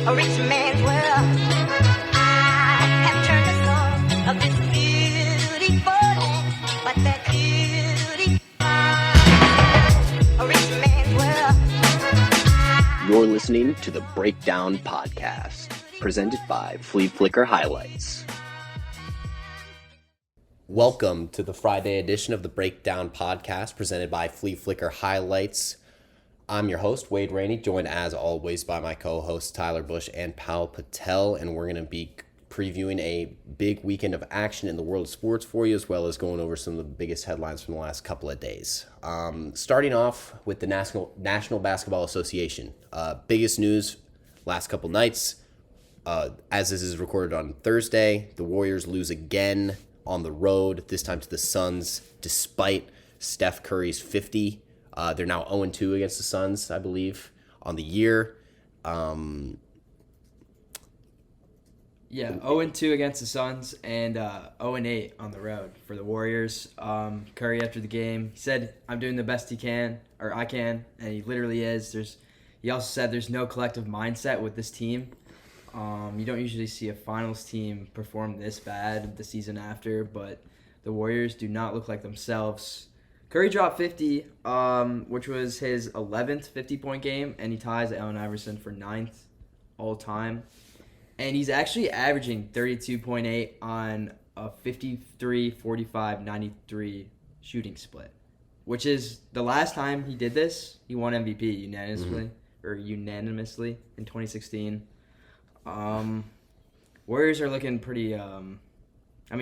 a rich man's world. I have turned the soul of this beautiful land, but that beauty, a rich man's world. You're listening to the Breakdown Podcast, presented by Flea Flicker Highlights. Welcome to the Friday edition of the Breakdown Podcast, presented by Flea Flicker Highlights. I'm your host, Wade Rainey, joined as always by my co-hosts Tyler Bush and Pal Patel, and we're going to be previewing a big weekend of action in the world of sports for you, as well as going over some of the biggest headlines from the last couple of days. Starting off with the National Basketball Association. Biggest news last couple nights, as this is recorded on Thursday, the Warriors lose again on the road, this time to the Suns, despite Steph Curry's 50. They're now 0-2 against the Suns, I believe, on the year. 0-2 against the Suns and 0-8 on the road for the Warriors. Curry, after the game, he said, I'm doing the best I can, and he literally is. He also said there's no collective mindset with this team. You don't usually see a finals team perform this bad the season after, but the Warriors do not look like themselves. Curry dropped 50, which was his 11th 50-point game, and he ties Allen Iverson for 9th all-time. And he's actually averaging 32.8 on a 53, 45, 93 shooting split, which is the last time he did this. He won MVP unanimously in 2016. Warriors are looking pretty.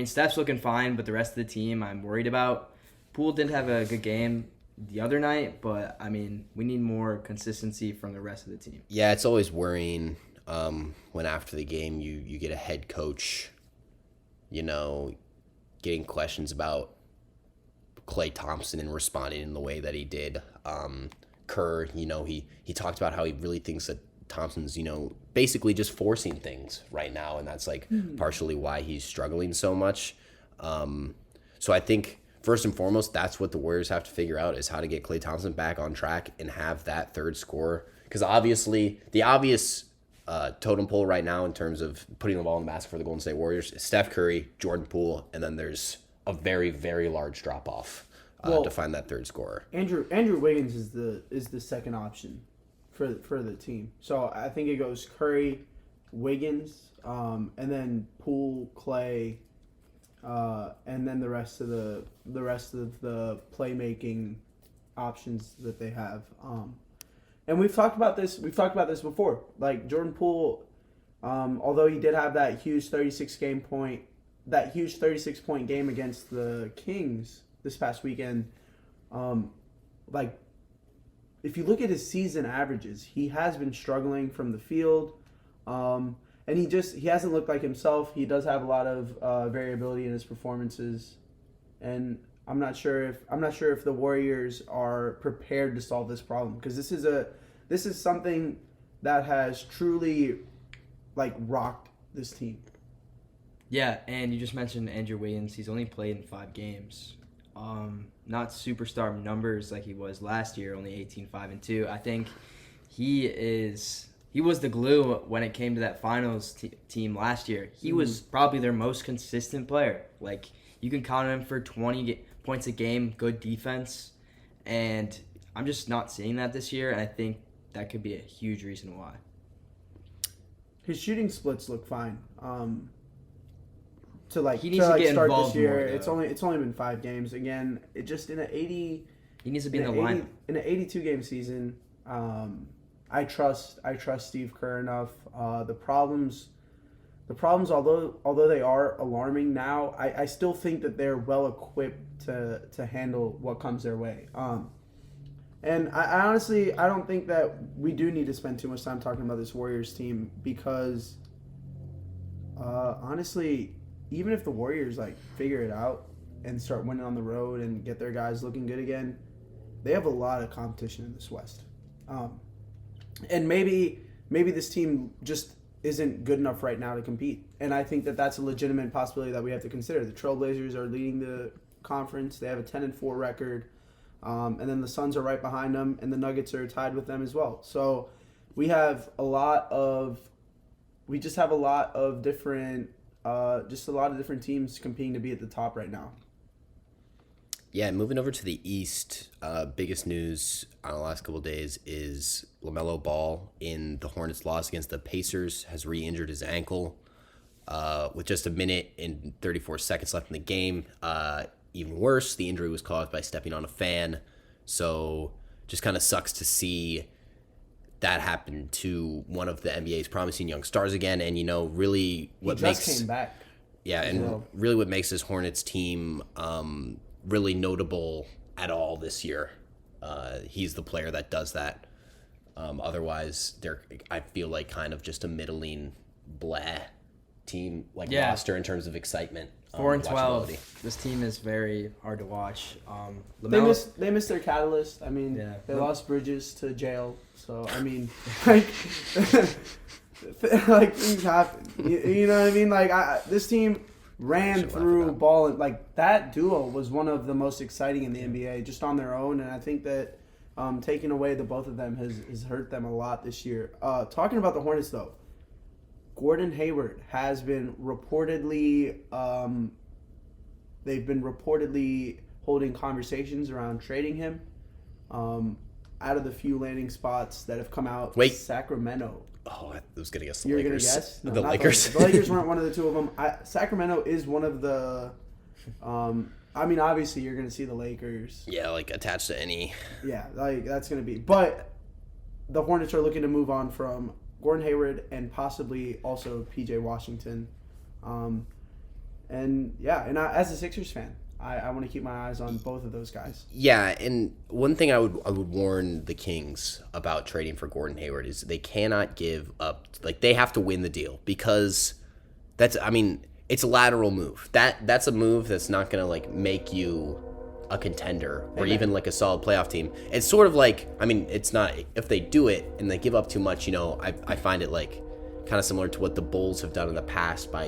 Steph's looking fine, but the rest of the team I'm worried about. Poole didn't have a good game the other night, but we need more consistency from the rest of the team. Yeah, it's always worrying when after the game you get a head coach, getting questions about Klay Thompson and responding in the way that he did. Kerr, he talked about how he really thinks that Thompson's, basically just forcing things right now, and that's partially why he's struggling so much. So I think first and foremost, that's what the Warriors have to figure out, is how to get Klay Thompson back on track and have that third scorer. Because obviously, the obvious totem pole right now in terms of putting the ball in the basket for the Golden State Warriors is Steph Curry, Jordan Poole, and then there's a very, very large drop-off to find that third scorer. Andrew Wiggins is the second option for the team. So I think it goes Curry, Wiggins, and then Poole, Klay, and then the rest of the playmaking options that they have. And we've talked about this before. Like Jordan Poole, although he did have that huge 36-point game against the Kings this past weekend, if you look at his season averages, he has been struggling from the field. And he hasn't looked like himself. He does have a lot of variability in his performances, and I'm not sure if the Warriors are prepared to solve this problem, because this is something that has truly rocked this team. Yeah, and you just mentioned Andrew Wiggins. He's only played in 5 games. Not superstar numbers like he was last year, only 18-5-2. I think he was the glue when it came to that finals team last year. He was probably their most consistent player. You can count on him for 20 points a game, good defense, and I'm just not seeing that this year, and I think that could be a huge reason why. His shooting splits look fine. He needs to get start involved this year, more, it's only been 5 games. Again, it just in he needs to be in the lineup. In an 82-game season, I trust Steve Kerr enough. The problems, although they are alarming now, I still think that they're well equipped to handle what comes their way. And I honestly don't think that we do need to spend too much time talking about this Warriors team, because honestly, even if the Warriors figure it out and start winning on the road and get their guys looking good again, they have a lot of competition in this West. And maybe this team just isn't good enough right now to compete. And I think that that's a legitimate possibility that we have to consider. The Trailblazers are leading the conference. They have a 10-4 record. And then the Suns are right behind them, and the Nuggets are tied with them as well. So we have a lot of we just have a lot of different teams competing to be at the top right now. Yeah, moving over to the East, biggest news on the last couple of days is Lamelo Ball in the Hornets' loss against the Pacers has re-injured his ankle with just a minute and 34 seconds left in the game. Even worse, the injury was caused by stepping on a fan. So just kind of sucks to see that happen to one of the NBA's promising young stars again. And, really what came back. Yeah, and really what makes this Hornets team really notable at all this year. He's the player that does that. Otherwise, I feel like kind of just a middling blah team, roster in terms of excitement. 4-12. This team is very hard to watch. They missed their catalyst. I mean, they lost Bridges to jail. So I mean, like things happen. You know what I mean? Like this team ran through Ball, and like that duo was one of the most exciting in the NBA just on their own. And I think that taking away the both of them has hurt them a lot this year. Talking about the Hornets though. Gordon Hayward has been reportedly, they've been reportedly holding conversations around trading him. Out of the few landing spots that have come out, Sacramento. Oh, I was going to guess the You're Lakers. You're going to guess? No, the Lakers. The Lakers weren't one of the two of them. Sacramento is one of the, I mean, obviously you're going to see the Lakers. Yeah, like attached to any. Yeah, like that's going to be. But the Hornets are looking to move on from Gordon Hayward and possibly also P.J. Washington. And as a Sixers fan, I want to keep my eyes on both of those guys. Yeah, and one thing I would warn the Kings about trading for Gordon Hayward is they cannot give up. Like, they have to win the deal because it's a lateral move. That's a move that's not going to, like, make you a contender or even like a solid playoff team. It's sort of like, it's not, if they do it and they give up too much, I find it like kind of similar to what the Bulls have done in the past by,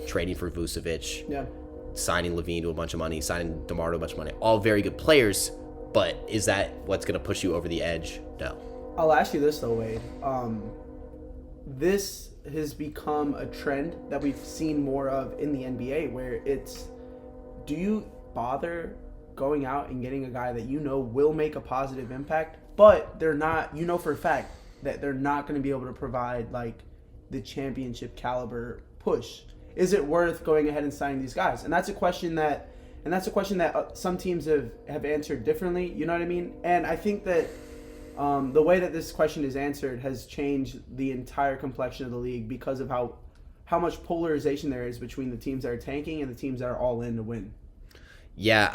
trading for Vucevic, signing Levine to a bunch of money, signing DeMar to a bunch of money. All very good players, but is that what's going to push you over the edge? No. I'll ask you this though, Wade. This has become a trend that we've seen more of in the NBA where it's, do you bother going out and getting a guy that will make a positive impact, but they're not, for a fact that they're not going to be able to provide like the championship caliber push? Is it worth going ahead and signing these guys? And that's a question that some teams have answered differently. You know what I mean? And I think that the way that this question is answered has changed the entire complexion of the league because of how much polarization there is between the teams that are tanking and the teams that are all in to win. Yeah,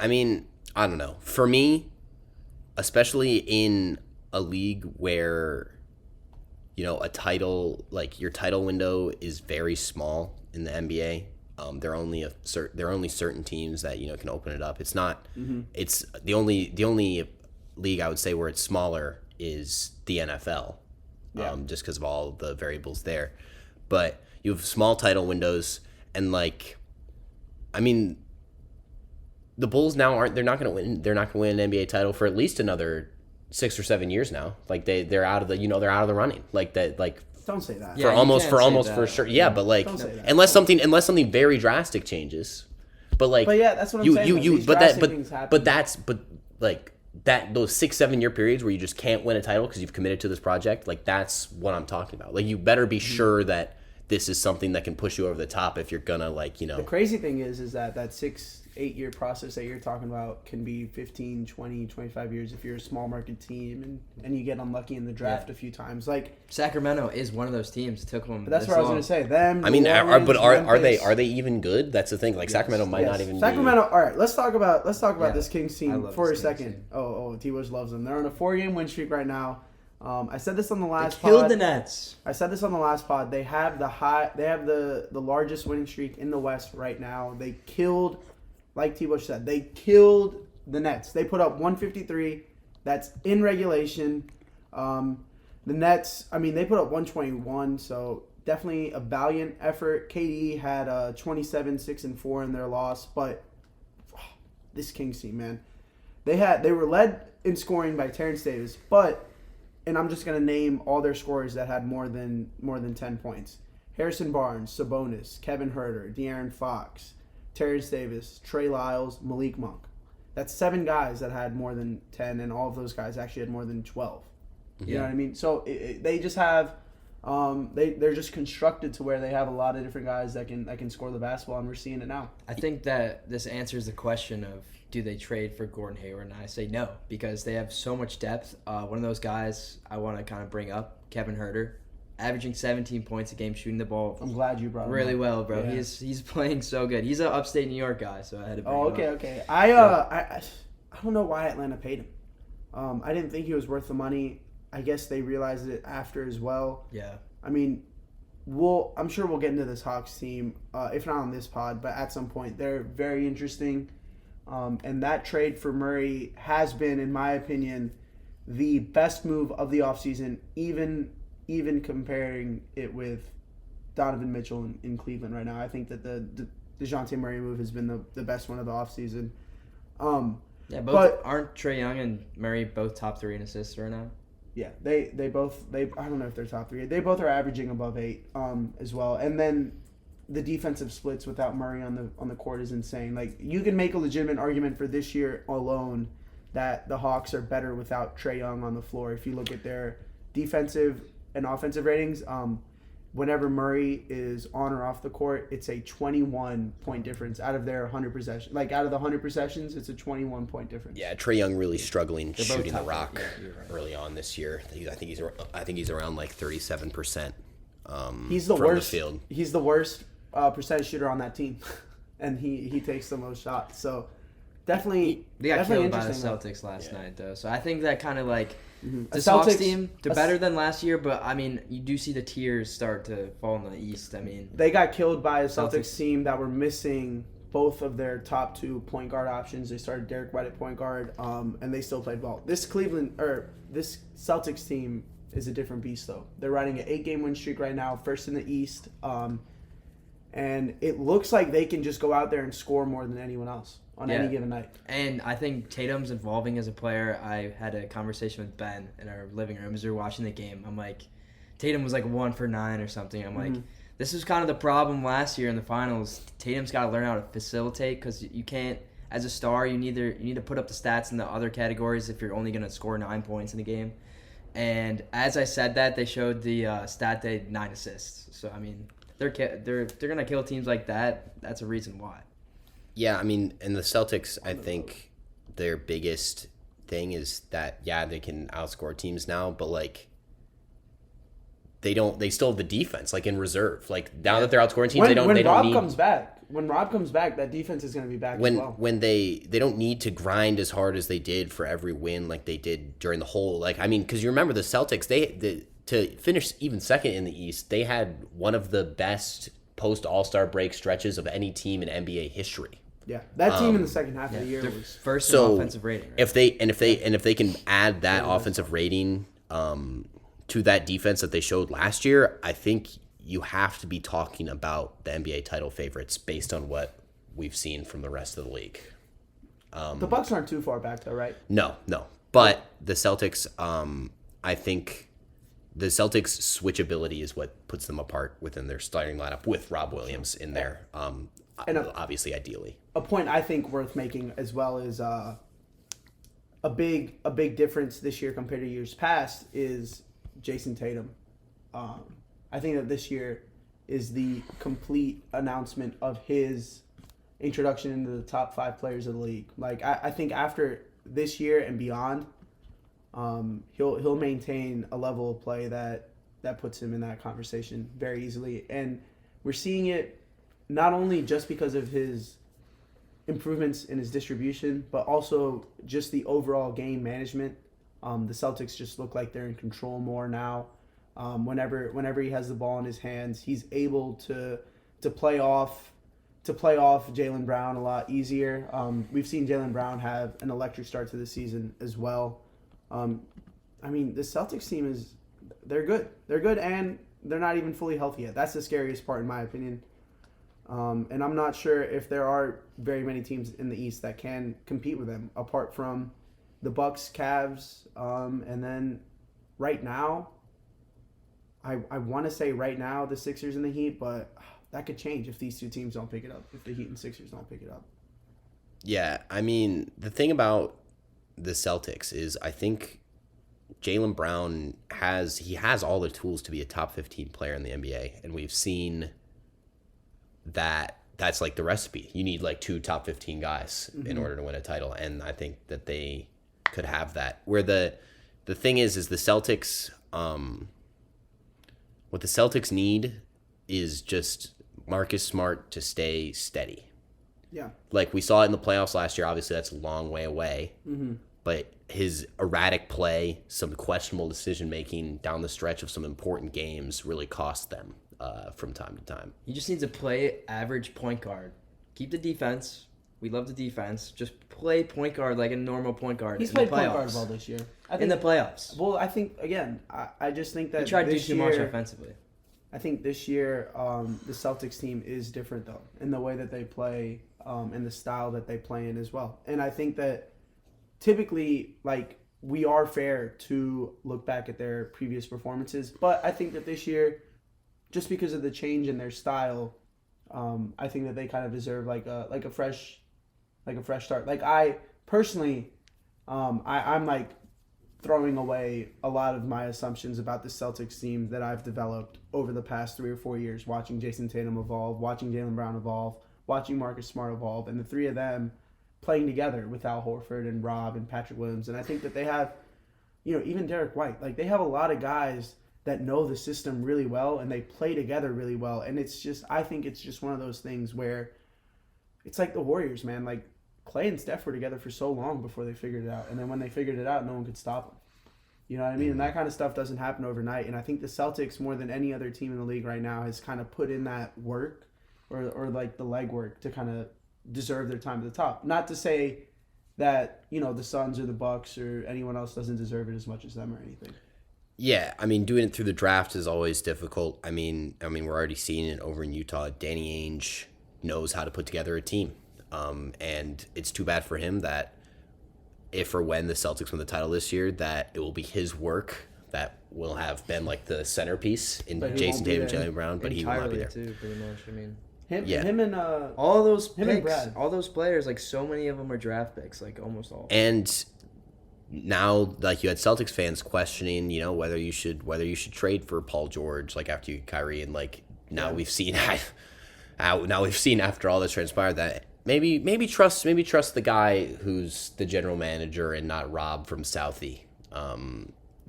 I don't know. For me, especially in a league where, a title, like your title window is very small in the NBA. There are only certain teams that, can open it up. It's not, it's the only league I would say where it's smaller is the NFL. Just because of all the variables there. But you have small title windows and the Bulls now they're not going to win an NBA title for at least another 6 or 7 years now. Like they're out of the running. Like that, like don't say that. For sure. Yeah, but like unless something very drastic changes. But like that's what I'm saying. But those 6-7 year periods where you just can't win a title because you've committed to this project, like that's what I'm talking about. Like you better be sure that this is something that can push you over the top if you're gonna The crazy thing is that 6-8 year process that you're talking about can be 15, 20, 25 years if you're a small market team and you get unlucky in the draft a few times. Like Sacramento is one of those teams. It took them. But that's what I was going to say. Them. Are they even good? That's the thing. Like Sacramento might not even. Sacramento. All right, let's talk about this Kings team for a second. T-Wish loves them. They're on a 4-game win streak right now. I said this on the last pod. Killed the Nets. I said this on the last pod. They have the largest winning streak in the West right now. They killed, like T-Bush said, they killed the Nets. They put up 153. That's in regulation. The Nets, they put up 121, so definitely a valiant effort. KD had 27, 6, and 4 in their loss, but this Kings team, man. They were led in scoring by Terrence Davis, and I'm just going to name all their scorers that had more than 10 points. Harrison Barnes, Sabonis, Kevin Huerter, De'Aaron Fox, Terrence Davis, Trey Lyles, Malik Monk. That's 7 guys that had more than 10, and all of those guys actually had more than 12. You know what I mean? So they just have they're just constructed to where they have a lot of different guys that can score the basketball, and we're seeing it now. I think that this answers the question of do they trade for Gordon Hayward, and I say no because they have so much depth. One of those guys I want to kind of bring up, Kevin Huerter, averaging 17 points a game, shooting the ball. I'm glad you brought him really up. well, bro. Yeah. He's playing so good. He's an upstate New York guy, so I had to bring him up. Okay. I don't know why Atlanta paid him. I didn't think he was worth the money. I guess they realized it after as well. Yeah. I mean, I'm sure we'll get into this Hawks team, if not on this pod, but at some point. They're very interesting. And that trade for Murray has been, in my opinion, the best move of the offseason, even comparing it with Donovan Mitchell in Cleveland right now. I think that the DeJounte Murray move has been the best one of the offseason. Aren't Trae Young and Murray both top 3 in assists right now? Yeah, they both I don't know if they're top 3. They both are averaging above 8 as well. And then the defensive splits without Murray on the court is insane. Like, you can make a legitimate argument for this year alone that the Hawks are better without Trae Young on the floor. If you look at their defensive and offensive ratings, whenever Murray is on or off the court, it's a 21-point difference out of their 100 possessions. Like, out of the 100 possessions, it's a 21-point difference. Yeah, Trae Young really struggling both shooting the top, rock yeah, you're right. early on this year. I think he's around like 37%. He's the from worst. the field. He's the worst percentage shooter on that team, and he takes the most shots. So definitely, They got definitely killed by the interesting. Celtics last night, though. So I think that kind of like the A Hawks Celtics- team, they're a- better than last year, but I mean, you do see the tiers start to fall in the East. I mean, They got killed by a Celtics Celtics. team that were missing both of their top 2 point guard options. They started Derek White at point guard, and they still played ball. This Celtics team is a different beast, though. They're riding an 8-game win streak right now, first in the East, and it looks like they can just go out there and score more than anyone else on any given night. and I think Tatum's evolving as a player. I had a conversation with Ben in our living room as we were watching the game. I'm like, Tatum was like 1 for 9 or something. I'm like, this is kind of the problem last year in the finals. Tatum's got to learn how to facilitate because you can't, as a star, you need to put up the stats in the other categories if you're only going to score 9 points in a game. And as I said that, they showed the stat they had 9 assists. So I mean, they're gonna kill teams like that. That's a reason why. Yeah, I mean, and the Celtics, I think their biggest thing is that, yeah, they can outscore teams now, but, like, they still have the defense, like, in reserve. Like, now that they're outscoring teams, they don't When Rob need... comes back, that defense is going to be back as well. When they don't need to grind as hard as they did for every win like they did during the whole, like, I mean, because you remember the Celtics, to finish even second in the East, they had one of the best post All-Star break stretches of any team in NBA history. Yeah, that team in the second half of the year They're was first in offensive rating. Right? If they can add that offensive rating to that defense that they showed last year, I think you have to be talking about the NBA title favorites based on what we've seen from the rest of the league. the Bucks aren't too far back though, right? No. But the Celtics, I think the Celtics' switchability is what puts them apart within their starting lineup with Rob Williams in there. Obviously, ideally. A point I think worth making as well is a big difference this year compared to years past is Jason Tatum. I think that this year is the complete announcement of his introduction into the top 5 players of the league. Like, I think after this year and beyond, he'll maintain a level of play that puts him in that conversation very easily. And we're seeing it not only just because of his improvements in his distribution, but also just the overall game management. The Celtics just look like they're in control more now. Whenever he has the ball in his hands, he's able to play off Jaylen Brown a lot easier. We've seen Jaylen Brown have an electric start to the season as well. I mean, the Celtics team they're good. They're good, and they're not even fully healthy yet. That's the scariest part, in my opinion. And I'm not sure if there are very many teams in the East that can compete with them, apart from the Bucks, Cavs, and then right now, I want to say right now the Sixers and the Heat, but that could change if these two teams don't pick it up. If the Heat and Sixers don't pick it up. Yeah, I mean, the thing about the Celtics is I think Jaylen Brown has all the tools to be a top 15 player in the NBA, and we've seen that that's like the recipe. You need like 2 top 15 guys in order to win a title, and I think that they could have that. Where the thing is the Celtics what the Celtics need is just Marcus Smart to stay steady. Yeah. Like we saw it in the playoffs last year. Obviously, that's a long way away. Mm-hmm. But his erratic play, some questionable decision-making down the stretch of some important games really cost them from time to time. He just needs to play average point guard. Keep the defense. We love the defense. Just play point guard like a normal point guard. He's in played the point playoffs. guard well this year. In the playoffs. Well, I think, again, I just think that He tried to do this too much year, offensively. I think this year the Celtics team is different, though, in the way that they play and the style that they play in as well. And I think that typically, like, we are fair to look back at their previous performances. But I think that this year, just because of the change in their style, I think that they kind of deserve like a fresh start. Like I personally, I'm like throwing away a lot of my assumptions about the Celtics team that I've developed over the past 3 or 4 years, watching Jason Tatum evolve, watching Jaylen Brown evolve, watching Marcus Smart evolve, and the three of them playing together with Al Horford and Rob and Patrick Williams. And I think that they have, even Derek White, like they have a lot of guys that know the system really well and they play together really well. And I think it's just one of those things where it's like the Warriors, man. Like Clay and Steph were together for so long before they figured it out. And then when they figured it out, no one could stop them. You know what I mean? And that kind of stuff doesn't happen overnight. And I think the Celtics, more than any other team in the league right now, has kind of put in that work or like the legwork to kind of deserve their time at the top. Not to say that, the Suns or the Bucks or anyone else doesn't deserve it as much as them or anything. Yeah, I mean, doing it through the draft is always difficult. I mean, we're already seeing it over in Utah. Danny Ainge knows how to put together a team. And it's too bad for him that if or when the Celtics win the title this year, that it will be his work that will have been like the centerpiece in Jason Tatum and Jaylen Brown, but he will not be there. Too, pretty much. I mean, him and all those picks, and Brad. all those players, like so many of them are draft picks, like almost all. And now, like you had Celtics fans questioning, whether you should trade for Paul George, like after you get Kyrie, and like now we've seen after all this transpired that maybe trust the guy who's the general manager and not Rob from Southie,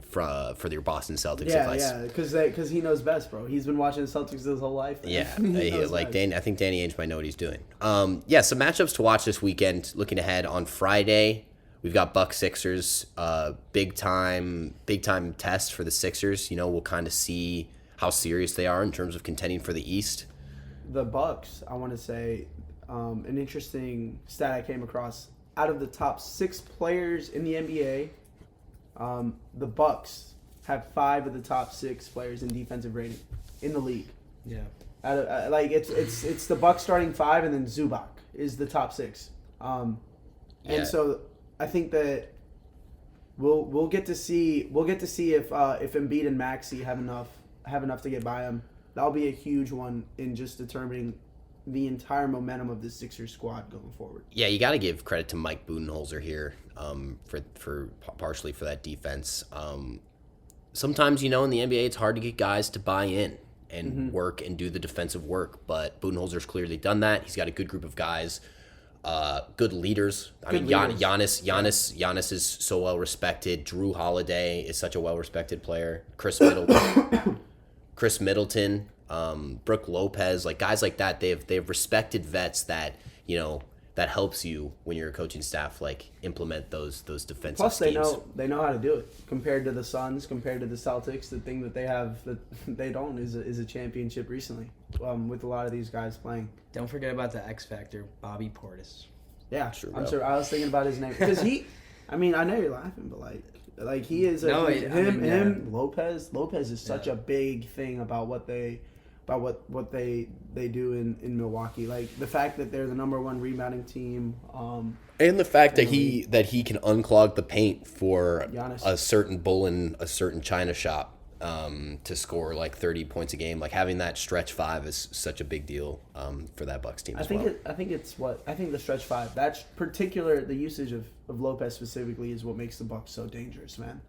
for your Boston Celtics advice. Yeah, because he knows best, bro. He's been watching the Celtics his whole life. Yeah, I think Danny Ainge might know what he's doing. Some matchups to watch this weekend. Looking ahead on Friday, we've got Bucks Sixers. Big time test for the Sixers. We'll kind of see how serious they are in terms of contending for the East. The Bucks, I want to say, an interesting stat I came across. Out of the top 6 players in the NBA, the Bucks have 5 of the top 6 players in defensive rating in the league. Yeah. It's the Bucks starting 5, and then Zubac is the top 6. And so I think that we'll get to see if Embiid and Maxey have enough to get by him. That'll be a huge one in just determining the entire momentum of the Sixers squad going forward. Yeah, you got to give credit to Mike Budenholzer here for partially for that defense. Sometimes, in the NBA, it's hard to get guys to buy in and work and do the defensive work, but Budenholzer's clearly done that. He's got a good group of guys, good leaders. Giannis is so well respected. Drew Holiday is such a well respected player. Chris Middleton. Brooke Lopez, like guys like that, they've respected vets that that helps you when you're a coaching staff, like implement those defensive Plus, schemes. they know how to do it. Compared to the Suns, compared to the Celtics, the thing that they have that they don't is a championship recently. With a lot of these guys playing. Don't forget about the X Factor, Bobby Portis. Yeah, True, I'm bro. sure. I was thinking about his name because I know you're laughing, but like he is Lopez is such a big thing about what they do in Milwaukee. Like the fact that they're the number 1 rebounding team. And the fact that he can unclog the paint for Giannis. a certain bull in a certain china shop. to score like 30 points a game. Like having that stretch five is such a big deal for that Bucks team as well. I think the stretch five, that's particular, the usage of Lopez specifically is what makes the Bucks so dangerous, man.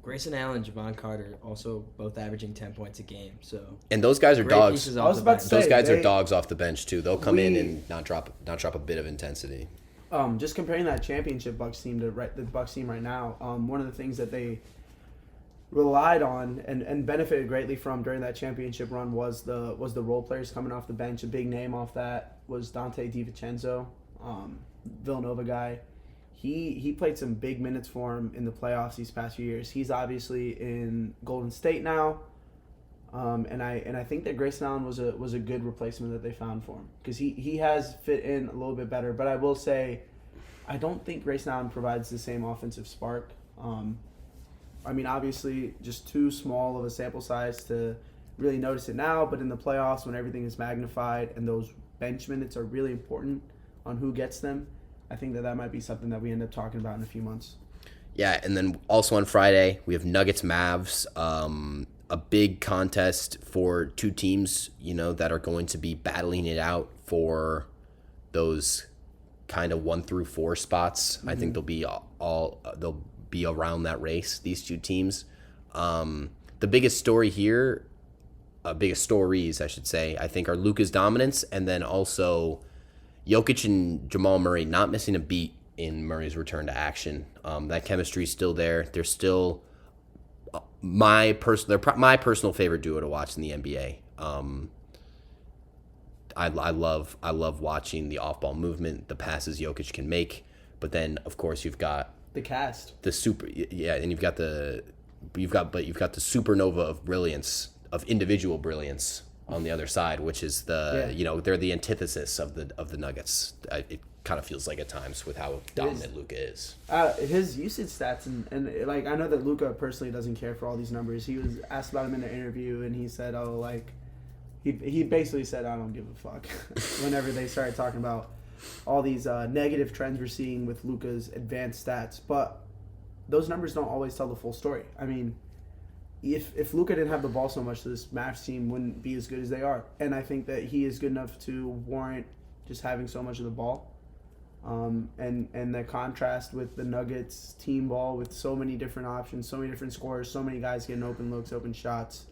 Grayson Allen, Javon Carter, also both averaging 10 points a game. So and those guys are great dogs. pieces I off was the about bench. to say, Those guys are dogs off the bench too. They'll come in and not drop a bit of intensity. Just comparing that championship Bucks team to the Bucks team right now, one of the things that they relied on and benefited greatly from during that championship run was the role players coming off the bench. A big name off that was Dante DiVincenzo, Villanova guy. He played some big minutes for him in the playoffs these past few years. He's obviously in Golden State now, and I think that Grayson Allen was a good replacement that they found for him because he has fit in a little bit better. But I will say, I don't think Grayson Allen provides the same offensive spark. I mean, obviously, just too small of a sample size to really notice it now. But in the playoffs, when everything is magnified and those bench minutes are really important on who gets them, I think that might be something that we end up talking about in a few months. Yeah, and then also on Friday, we have Nuggets-Mavs, a big contest for two teams, that are going to be battling it out for those kind of 1 through 4 spots. I think they'll be around that race, these two teams. The biggest stories, I should say, I think are Luka's dominance, and then also Jokic and Jamal Murray not missing a beat in Murray's return to action. That chemistry is still there. They're still my personal favorite duo to watch in the NBA. I love watching the off-ball movement, the passes Jokic can make, but then of course you've got The cast. the and you've got the supernova of brilliance, of individual brilliance on the other side, which is they're the antithesis of the Nuggets. It kind of feels like at times with how dominant Luka is. His usage stats and like I know that Luka personally doesn't care for all these numbers. He was asked about him in an interview and he said, he basically said, I don't give a fuck. Whenever they started talking about all these negative trends we're seeing with Luka's advanced stats, but those numbers don't always tell the full story. I mean, if Luka didn't have the ball so much, this Mavs team wouldn't be as good as they are. And I think that he is good enough to warrant just having so much of the ball. And the contrast with the Nuggets team ball with so many different options, so many different scorers, so many guys getting open looks, open shots.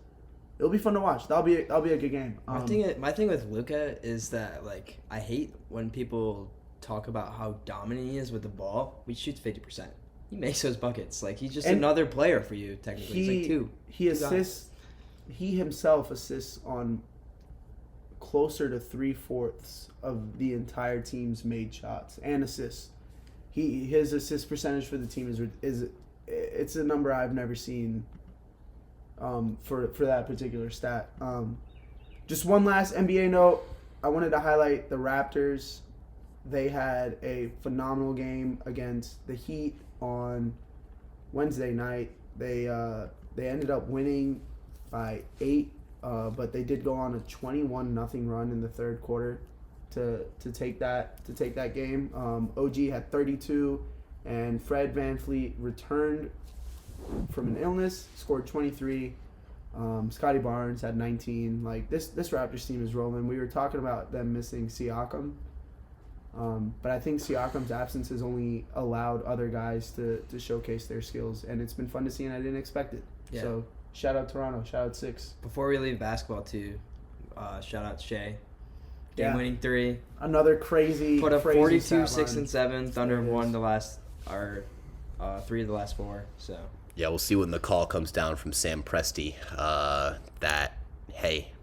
It'll be fun to watch. That'll be a good game. My thing with Luka is that I hate when people talk about how dominant he is with the ball. He shoots 50%. He makes those buckets. He's just another player for you technically. He's two. He assists. He himself assists on closer to 3/4 of the entire team's made shots and assists. His assist percentage for the team is it's a number I've never seen. For that particular stat. Just one last NBA note. I wanted to highlight the Raptors. They had a phenomenal game against the Heat on Wednesday night. They ended up winning by 8, but they did go on a 21-0 run in the third quarter to take that game. OG had 32, and Fred VanVleet returned from an illness, scored 23. Scotty Barnes had 19. This Raptors team is rolling. We were talking about them missing Siakam, but I think Siakam's absence has only allowed other guys to showcase their skills, and it's been fun to see, and I didn't expect it. Yeah. So shout out Toronto, shout out Six. Before we leave basketball too, shout out Shea. Game-winning 3. Another crazy. Put up crazy 42, stat 6 line. and 7. Thunder won the last 3 of the last 4. So. Yeah, we'll see when the call comes down from Sam Presti that, hey,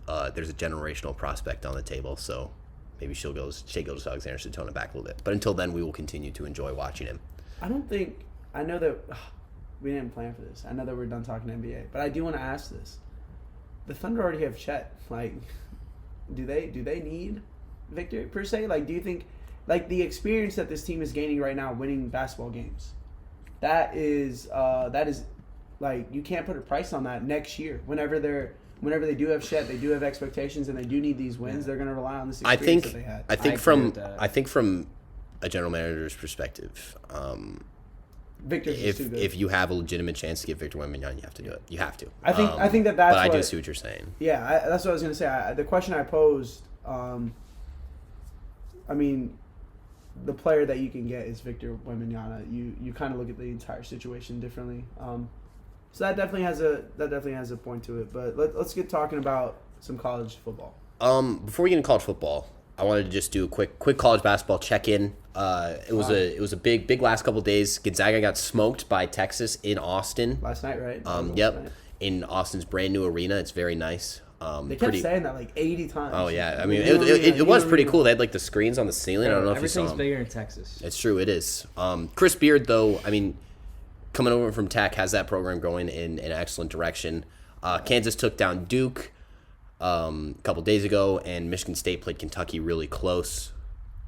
there's a generational prospect on the table, so maybe Shea Gilgeous-Alexander should tone it back a little bit. But until then, we will continue to enjoy watching him. I know that we didn't plan for this. I know that we're done talking NBA, but I do want to ask this. The Thunder already have Chet. Do they need Victor per se? Do you think the experience that this team is gaining right now, winning basketball games, that is you can't put a price on that next year. Whenever they do have Chet, they do have expectations, and they do need these wins. They're going to rely on this experience that they had. I think from a general manager's perspective, Victor's just too good. if you have a legitimate chance to get Victor Wembanyama, you have to do it. You have to. I think that's. But I do see what you're saying. Yeah, that's what I was gonna say. The question I posed. I mean, the player that you can get is Victor Wembanyama. You kind of look at the entire situation differently. So that definitely has a point to it. But let's get talking about some college football. Before we get into college football, I wanted to just do a quick college basketball check-in. It was a big last couple of days. Gonzaga got smoked by Texas in Austin Last night, right? Yep, Last night. in Austin's brand new arena. It's very nice. They kept saying that like 80 times. Oh yeah, I mean it was pretty cool. They had like the screens on the ceiling. I don't know if you saw Everything's them. bigger in Texas. It's true, it is. Chris Beard, though, I mean, coming over from Tech, has that program going in an excellent direction. Kansas took down Duke a couple days ago, and Michigan State played Kentucky really close.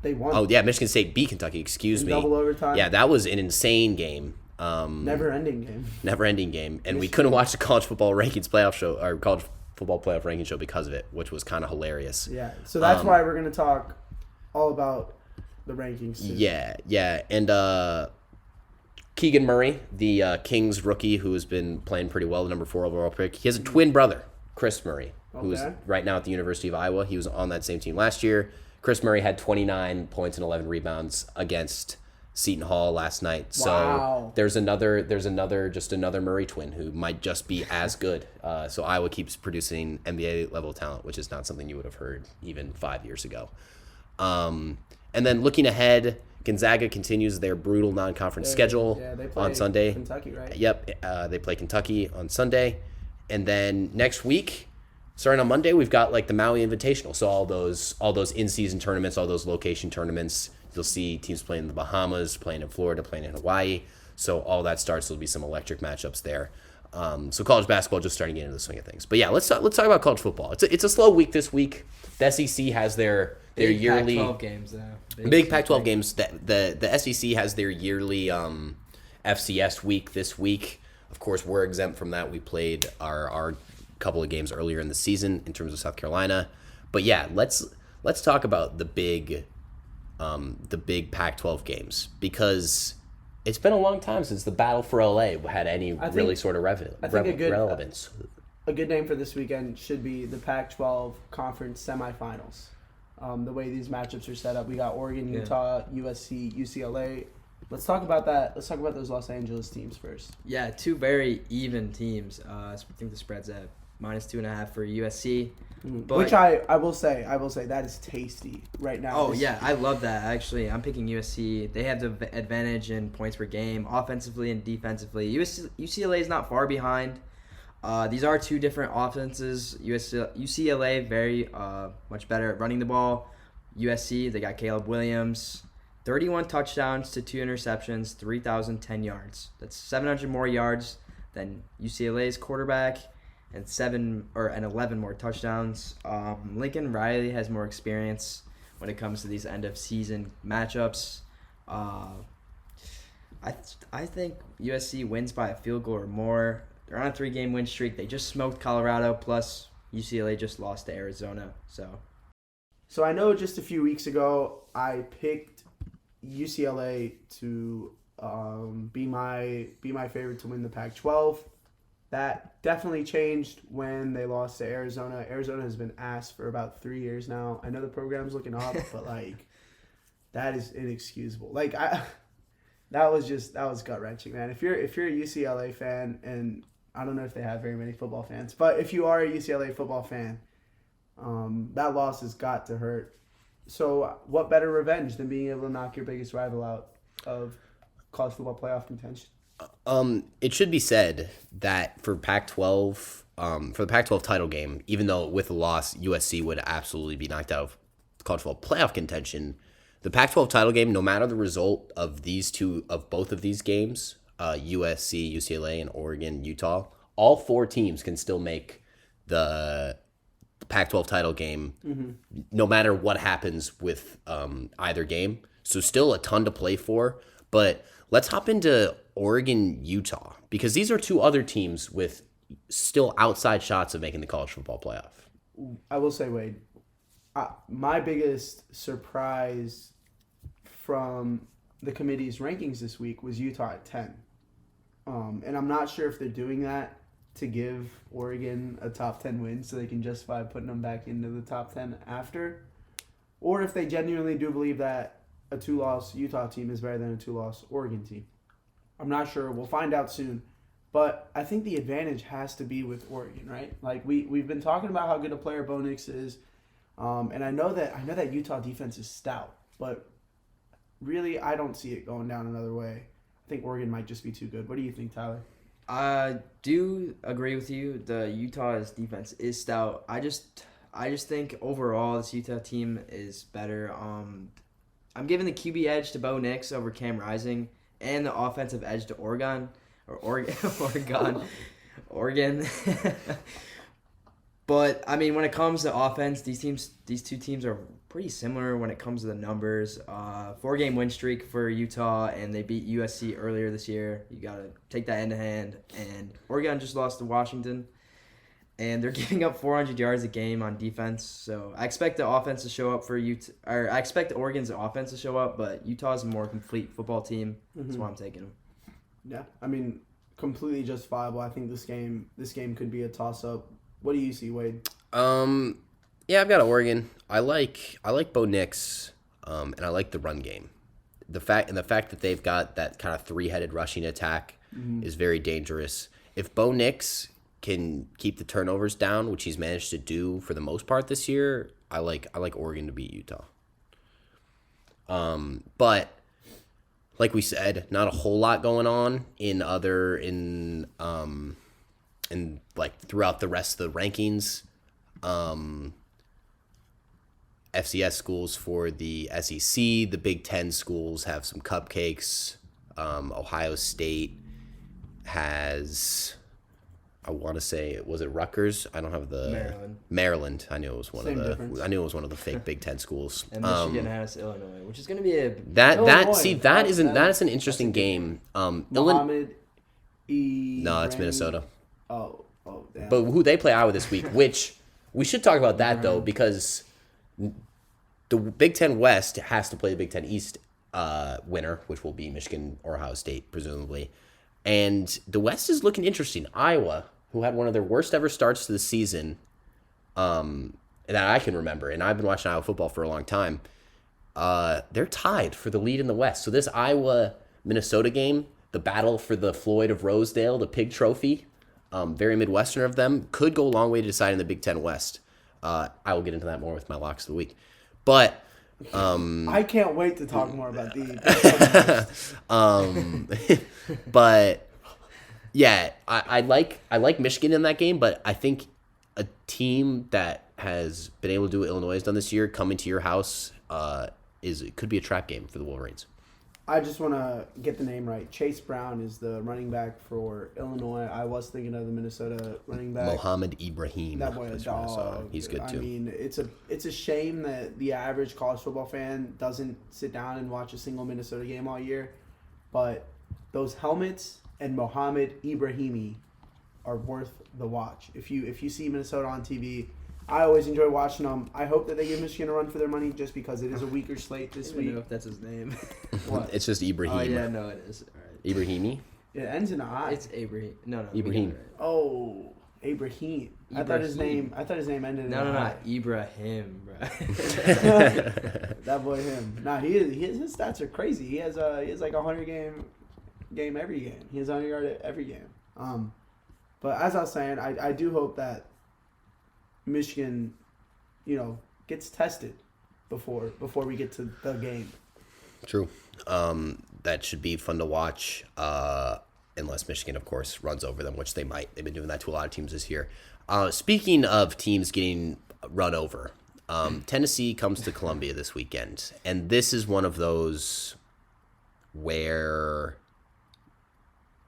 They won. Oh yeah, Michigan State beat Kentucky. Excuse me. Double overtime. Yeah, that was an insane game. Never-ending game. Never-ending game, and we couldn't watch the college football rankings playoff show or college football playoff ranking show because of it, which was kind of hilarious. Yeah, so that's why we're going to talk all about the rankings too. Yeah, and Keegan Murray, the Kings rookie who has been playing pretty well, the number 4 overall pick, he has a twin brother, Chris Murray, who is right now at the University of Iowa. He was on that same team last year. Chris Murray had 29 points and 11 rebounds against Seton Hall last night. Wow. So there's another Murray twin who might just be as good. So Iowa keeps producing NBA level talent, which is not something you would have heard even 5 years ago. And then looking ahead, Gonzaga continues their brutal non-conference schedule they play on Sunday. Kentucky, right? Yep, they play Kentucky on Sunday. And then next week, starting on Monday, we've got like the Maui Invitational. So all those in-season tournaments, all those location tournaments. You'll see teams playing in the Bahamas, playing in Florida, playing in Hawaii. So all that starts. There'll be some electric matchups there. So college basketball just starting to get into the swing of things. But yeah, let's talk about college football. It's a slow week this week. The SEC has their yearly Pac-12 games though. Big Pac-12 games. The SEC has their yearly FCS week this week. Of course, we're exempt from that. We played our couple of games earlier in the season in terms of South Carolina. But yeah, let's talk about the big Pac-12 games, because it's been a long time since the battle for LA had any really sort of relevance. A good name for this weekend should be the Pac-12 conference semifinals. The way these matchups are set up, we got Oregon, Utah, USC, UCLA. Let's talk about that. Let's talk about those Los Angeles teams first. Yeah, two very even teams. I think the spread's at -2.5 for USC. But, which I will say that is tasty right now. Oh, yeah, I love that, actually. I'm picking USC. They have the advantage in points per game, offensively and defensively. UCLA is not far behind. These are two different offenses. UCLA, very much better at running the ball. USC, they got Caleb Williams. 31 touchdowns to 2 interceptions, 3,010 yards. That's 700 more yards than UCLA's quarterback, and 11 more touchdowns. Lincoln Riley has more experience when it comes to these end of season matchups. I think USC wins by a field goal or more. They're on a 3-game win streak. They just smoked Colorado, plus UCLA just lost to Arizona. So I know just a few weeks ago I picked UCLA to be my favorite to win the Pac-12. That definitely changed when they lost to Arizona. Arizona has been ass for about 3 years now. I know the program's looking up, but that is inexcusable. That was gut wrenching, man. If you're a UCLA fan, and I don't know if they have very many football fans, but if you are a UCLA football fan, that loss has got to hurt. So what better revenge than being able to knock your biggest rival out of college football playoff contention? It should be said that for Pac-12, for the Pac-12 title game, even though with a loss USC would absolutely be knocked out of college football playoff contention, the Pac-12 title game, no matter the result of both of these games, USC, UCLA, and Oregon, Utah, all 4 teams can still make the Pac-12 title game, no matter what happens with either game. So still a ton to play for. But let's hop into Oregon, Utah, because these are 2 other teams with still outside shots of making the college football playoff. I will say, Wade, my biggest surprise from the committee's rankings this week was Utah at 10. And I'm not sure if they're doing that to give Oregon a top 10 win so they can justify putting them back into the top 10 after, or if they genuinely do believe that a 2-loss Utah team is better than a 2-loss Oregon team. I'm not sure. We'll find out soon. But I think the advantage has to be with Oregon, right? Like we've been talking about how good a player Bo Nix is, and I know that Utah defense is stout, but really I don't see it going down another way. I think Oregon might just be too good. What do you think, Tyler? I do agree with you. The Utah's defense is stout. I just think overall this Utah team is better. I'm giving the QB edge to Bo Nix over Cam Rising, and the offensive edge to Oregon. But I mean, when it comes to offense, these two teams are pretty similar when it comes to the numbers. 4-game win streak for Utah, and they beat USC earlier this year. You gotta take that into hand. And Oregon just lost to Washington, and they're giving up 400 yards a game on defense. So I expect the offense to show up for Utah, or I expect Oregon's offense to show up, but Utah's a more complete football team. That's why I'm taking them. Yeah, I mean, completely justifiable. I think this game could be a toss-up. What do you see, Wade? Yeah, I've got Oregon. I like Bo Nix, and I like the run game. The fact that they've got that kind of 3-headed rushing attack is very dangerous. If Bo Nix can keep the turnovers down, which he's managed to do for the most part this year, I like Oregon to beat Utah. But like we said, not a whole lot going on in like throughout the rest of the rankings. FCS schools for the SEC, the Big Ten schools have some cupcakes. Ohio State has, I want to say, was it Rutgers? I don't have the Maryland. I knew it was one Same of the. difference. I knew it was one of the fake Big Ten schools. And Michigan has Illinois, which is going to be a that is an interesting game. Mohammed No, it's Minnesota. Oh, damn. But who they play Iowa this week, which we should talk about that though, because the Big Ten West has to play the Big Ten East winner, which will be Michigan or Ohio State, presumably. And the West is looking interesting. Iowa, who had one of their worst ever starts to the season that I can remember, and I've been watching Iowa football for a long time, they're tied for the lead in the West. So this Iowa-Minnesota game, the battle for the Floyd of Rosedale, the pig trophy, very Midwestern of them, could go a long way to deciding the Big Ten West. I will get into that more with my locks of the week. But I can't wait to talk more about these. But yeah, I like Michigan in that game, but I think a team that has been able to do what Illinois has done this year, coming to your house, it could be a trap game for the Wolverines. I just want to get the name right. Chase Brown is the running back for Illinois. I was thinking of the Minnesota running back. Mohamed Ibrahim. That boy, a dog. He's good too. I mean, it's a shame that the average college football fan doesn't sit down and watch a single Minnesota game all year. But those helmets and Mohamed Ibrahimi are worth the watch. If you see Minnesota on TV, I always enjoy watching them. I hope that they give Michigan a run for their money just because it is a weaker slate this I don't week. even know if that's his name. What? It's just Ibrahim. Oh, yeah, no, it is. All right. Ibrahimi? It ends in an I. It's Ibrahim. No. Ibrahim. Right. Oh, Ibrahim. I thought his name ended in No, an I. Ibrahim, bro. That boy him. Nah, his stats are crazy. He has like 100 game every game. He has 100 yard every game. But as I was saying, I do hope that Michigan, gets tested before we get to the game. True. That should be fun to watch, unless Michigan, of course, runs over them, which they might. They've been doing that to a lot of teams this year. Speaking of teams getting run over, Tennessee comes to Columbia this weekend, and this is one of those where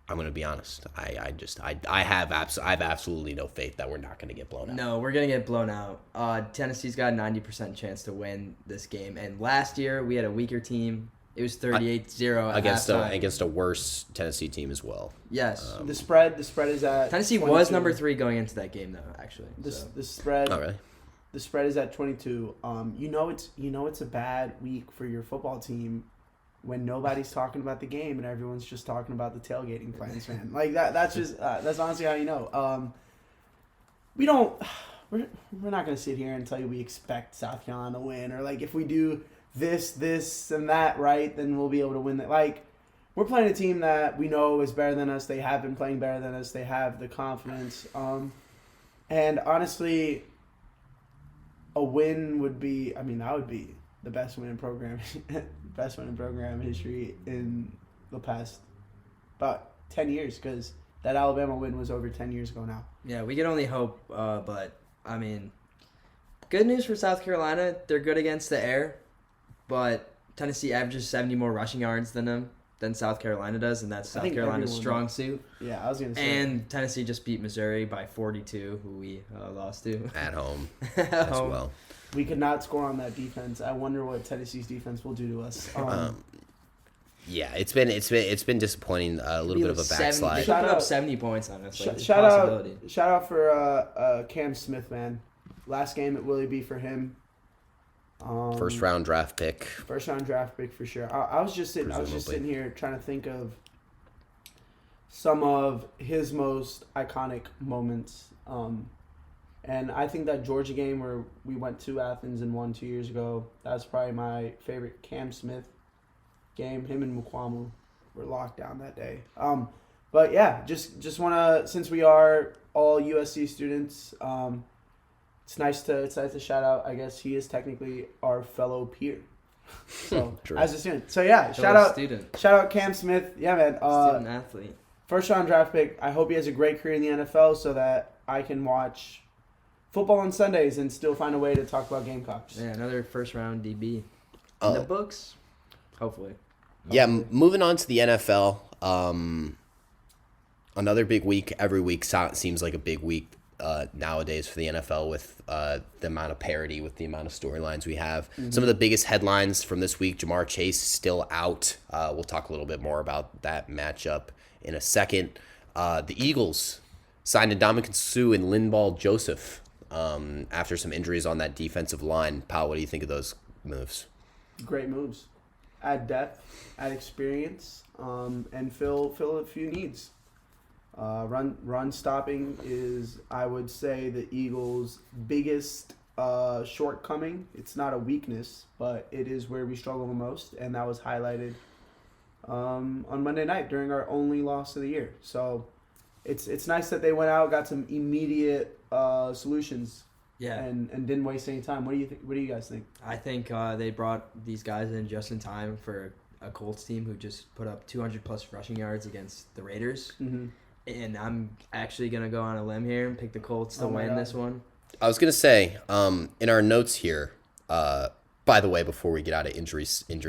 I'm going to be honest. I have absolutely no faith that we're not going to get blown out. No, we're going to get blown out. Tennessee's got a 90% chance to win this game. And last year, we had a weaker team. It was 38-0 at halftime. Against a worse Tennessee team as well. Yes. The spread is at Tennessee 22. was number 3 going into that game, though, actually. The spread. Oh, really? The spread is at 22. It's a bad week for your football team when nobody's talking about the game and everyone's just talking about the tailgating plans, man. Like that's just that's honestly how you know. We don't. We're not gonna sit here and tell you we expect South Carolina to win, or like if we do this, and that right, then we'll be able to win that. Like, we're playing a team that we know is better than us. They have been playing better than us. They have the confidence. And honestly, a win would be. I mean, that would be the best win in program history in the past about 10 years, because that Alabama win was over 10 years ago now. Yeah, we can only hope, but, I mean, good news for South Carolina. They're good against the air, but Tennessee averages 70 more rushing yards than South Carolina does, and that's South Carolina's strong suit. Yeah, I was going to say. And Tennessee just beat Missouri by 42, who we lost to. At home as well. We could not score on that defense. I wonder what Tennessee's defense will do to us. Yeah, it's been disappointing. A little bit of a backslide. They could put up 70 points on us. Like, Shout out for Cam Smith, man. Last game at Willie B for him. First round draft pick for sure. I was just sitting here trying to think of some of his most iconic moments. And I think that Georgia game where we went to Athens and won 2 years ago, that's probably my favorite Cam Smith game. Him and Mukwamu were locked down that day. But yeah, just want to, since we are all USC students, it's nice to shout out. I guess he is technically our fellow peer. So as a student. So yeah, shout out Cam Smith. Yeah, man. Student athlete. First round draft pick. I hope he has a great career in the NFL so that I can watch football on Sundays and still find a way to talk about Gamecocks. Yeah, another first round DB in the books. Hopefully. Yeah, moving on to the NFL. Another big week. Every week seems like a big week nowadays for the NFL with the amount of parity, with the amount of storylines we have. Mm-hmm. Some of the biggest headlines from this week: Jamar Chase still out. We'll talk a little bit more about that matchup in a second. The Eagles signed Ndamukong Suh and Linval Joseph after some injuries on that defensive line. Pal, what do you think of those moves? Great moves. Add depth, add experience, and fill a few needs. Run stopping is, I would say, the Eagles' biggest shortcoming. It's not a weakness, but it is where we struggle the most, and that was highlighted on Monday night during our only loss of the year. So it's nice that they went out, got some immediate solutions. Yeah, and didn't waste any time. What do you think? What do you guys think? I think they brought these guys in just in time for a Colts team who just put up 200 plus rushing yards against the Raiders. Mm-hmm. And I'm actually gonna go on a limb here and pick the Colts to win this one. I was gonna say, in our notes here, by the way, before we get out of injury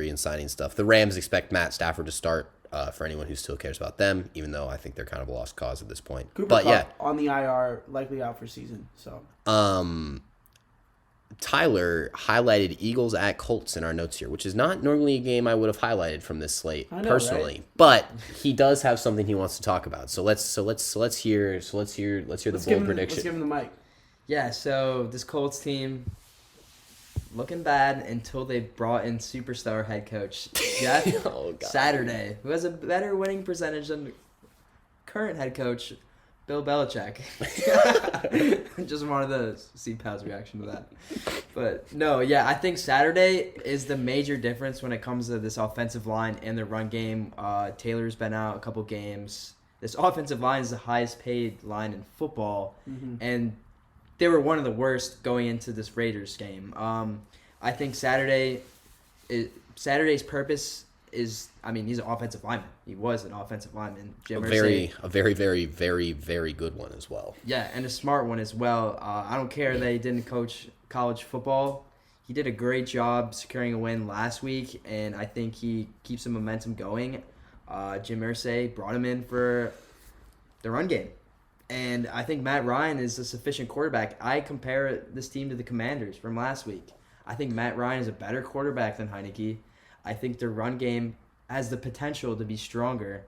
and signing stuff, the Rams expect Matt Stafford to start. For anyone who still cares about them, even though I think they're kind of a lost cause at this point. Cooper Kupp on the IR, likely out for season. So, Tyler highlighted Eagles at Colts in our notes here, which is not normally a game I would have highlighted from this slate personally, right? But he does have something he wants to talk about. So let's hear the bold prediction. Let's give him the mic. Yeah. So this Colts team, looking bad until they brought in superstar head coach Jeff Saturday, who has a better winning percentage than current head coach Bill Belichick. Just wanted to see Pal's reaction to that. But no, yeah, I think Saturday is the major difference when it comes to this offensive line and the run game. Taylor's been out a couple games. This offensive line is the highest paid line in football, and they were one of the worst going into this Raiders game. I think Saturday's purpose is, I mean, he's an offensive lineman. He was an offensive lineman. A very, very, very, very good one as well. Yeah, and a smart one as well. I don't care that he didn't coach college football. He did a great job securing a win last week, and I think he keeps the momentum going. Jim Irsay brought him in for the run game. And I think Matt Ryan is a sufficient quarterback. I compare this team to the Commanders from last week. I think Matt Ryan is a better quarterback than Heineke. I think their run game has the potential to be stronger.